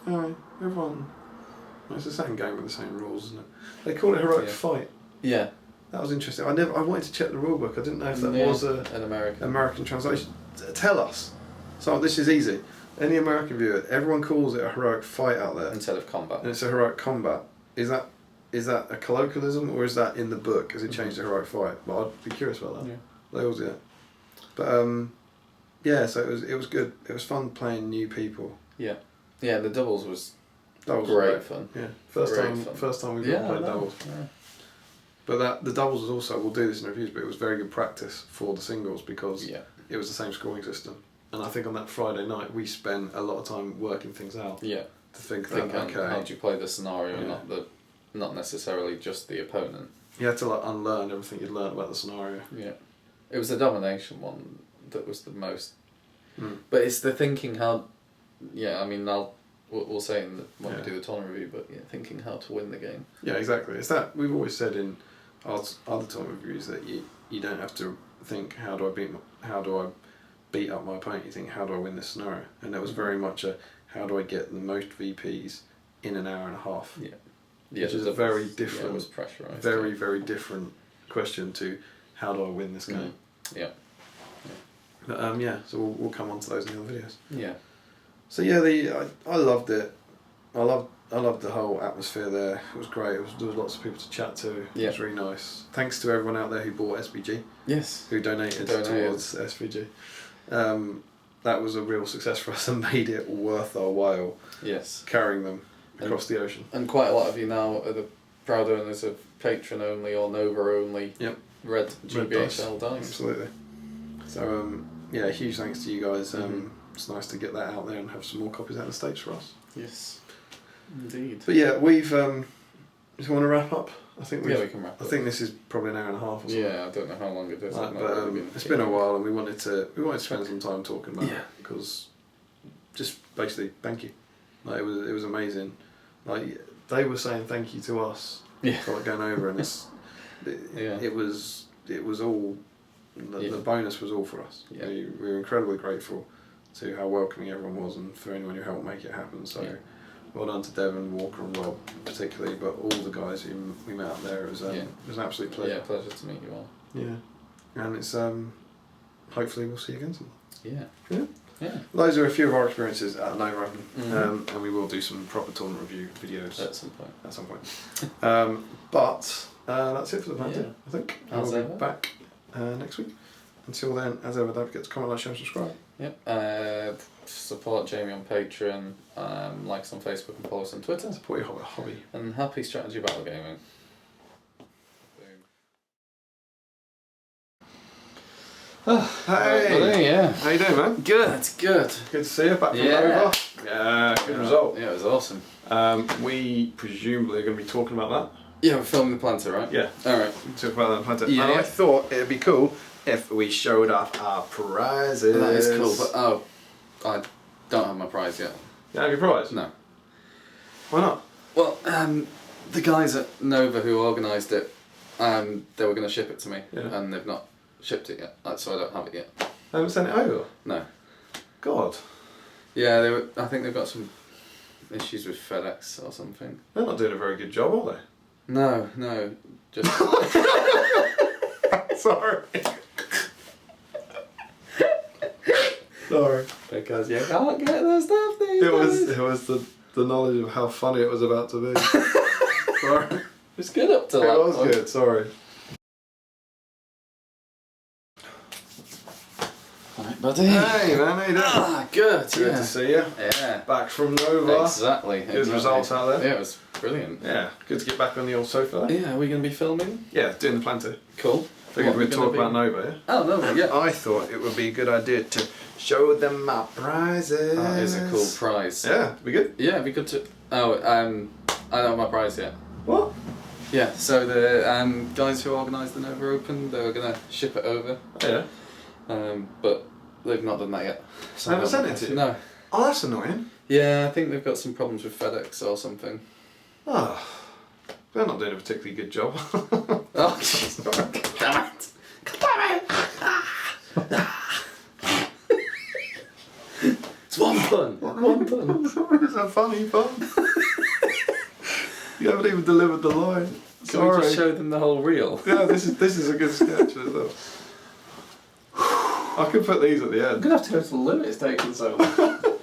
Everyone. It's the same game with the same rules, isn't it? They call it Heroic Fight. Yeah. That was interesting. I wanted to check the rule book. I didn't know if that was an American translation. Tell us. So this is easy. Any American viewer, everyone calls it a heroic fight out there instead of combat. And it's a heroic combat. Is that a colloquialism, or is that in the book? Has it changed to heroic fight? But I'd be curious about that. Yeah. They always do it. But yeah, so it was good. It was fun playing new people. Yeah. Yeah, the doubles was great fun. Yeah. First time we've ever played doubles. Yeah. But the doubles was also, we'll do this in reviews, but it was very good practice for the singles because it was the same scoring system. And I think on that Friday night we spent a lot of time working things out. Yeah. To think okay, how do you play the scenario, not necessarily just the opponent. You had to unlearn everything you'd learned about the scenario. Yeah. It was the domination one that was the most. But it's the thinking how. Yeah, I mean, we'll say when we do the tournament review, but thinking how to win the game. Yeah, exactly. It's that we've always said in our other tournament reviews that you don't have to think how do I beat up my opponent. You think how do I win this scenario, and that was very much a how do I get the most VPs in an hour and a half. Yeah. Which is a very different. Yeah, it was pressurised. Very very different question to how do I win this game. Yeah. But so we'll come on to those in the other videos. Yeah. So yeah, I loved it. I loved the whole atmosphere there. It was great. There was lots of people to chat to. It was really nice. Thanks to everyone out there who bought SBG. Yes. Who donated towards SVG. That was a real success for us and made it worth our while. Yes. Carrying them across the ocean. And quite a lot of you now are the proud owners of Patron only or Nova only. Yep. Red GBHL dice. Absolutely. So huge thanks to you guys. It's nice to get that out there and have some more copies out in the States for us. Yes, indeed. But yeah, we've. Do you want to wrap up? I think we can wrap up. I think this is probably an hour and a half or something. Yeah, I don't know how long it is. But it's been a while, and we wanted to spend some time talking about it because just basically thank you. Like it was amazing. Like they were saying thank you to us for like going over, and it was all the bonus was all for us. Yeah. We were incredibly grateful to how welcoming everyone was, and for anyone who helped make it happen. So well done to Devon, Walker, and Rob particularly, but all the guys who we met up there. It was an absolute pleasure. Yeah, pleasure to meet you all. Yeah, and it's hopefully we'll see you again soon. Yeah. Yeah. Those are a few of our experiences at Nova Open, and we will do some proper tournament review videos at some point. But that's it for the Palantir, I think. As We'll ever. be back next week. Until then, as ever, don't forget to comment, like, share, and subscribe. Yep. Support Jamie on Patreon, like us on Facebook, and follow us on Twitter. Support your hobby. And happy strategy battle gaming. Hey! Yeah. How you doing, man? Good. Good to see you. Back from Nova. Yeah, good result. Yeah, it was awesome. We presumably are going to be talking about that. Yeah, we're filming the Palantir, right? Yeah. Alright. Talk about that Palantir. Yeah. And I thought it'd be cool if we showed off our prizes. That is cool, but I don't have my prize yet. You have your prize? No. Why not? Well, the guys at Nova who organised it, they were going to ship it to me, and they've not shipped it yet, so I don't have it yet. They haven't sent it over? No. God. Yeah, I think they've got some issues with FedEx or something. They're not doing a very good job, are they? No, just... Sorry. Sorry. Because you can't get the stuff these days. It was the knowledge of how funny it was about to be. Sorry. It's good up to that. It was good, sorry. Right, buddy. Hey man, how you doing? Good. Good to see you. Yeah. Back from Nova. Exactly. Good results out there. Yeah, it was brilliant. Yeah, good to get back on the old sofa there. Yeah, are we going to be filming? Yeah, doing the Palantir. Cool. Figured we'd talk about Nova, yeah? Oh, Nova, yeah. I thought it would be a good idea to show them my prizes. That is a cool prize. Yeah, be good. Yeah, it'd be good to... Oh, I don't have my prize yet. What? Yeah, so the guys who organised the Nova Open, they were going to ship it over. Yeah. But they've not done that yet. So They haven't sent it to you? No. Oh, that's annoying. Yeah, I think they've got some problems with FedEx or something. Oh, they're not doing a particularly good job. Oh, sorry. Damn it! It's one pun. One pun. It's a funny pun. You haven't even delivered the line. Can we just show them the whole reel? Yeah, this is a good sketch as well. I could put these at the end. I'm gonna have to go to the loo. It's taking so long.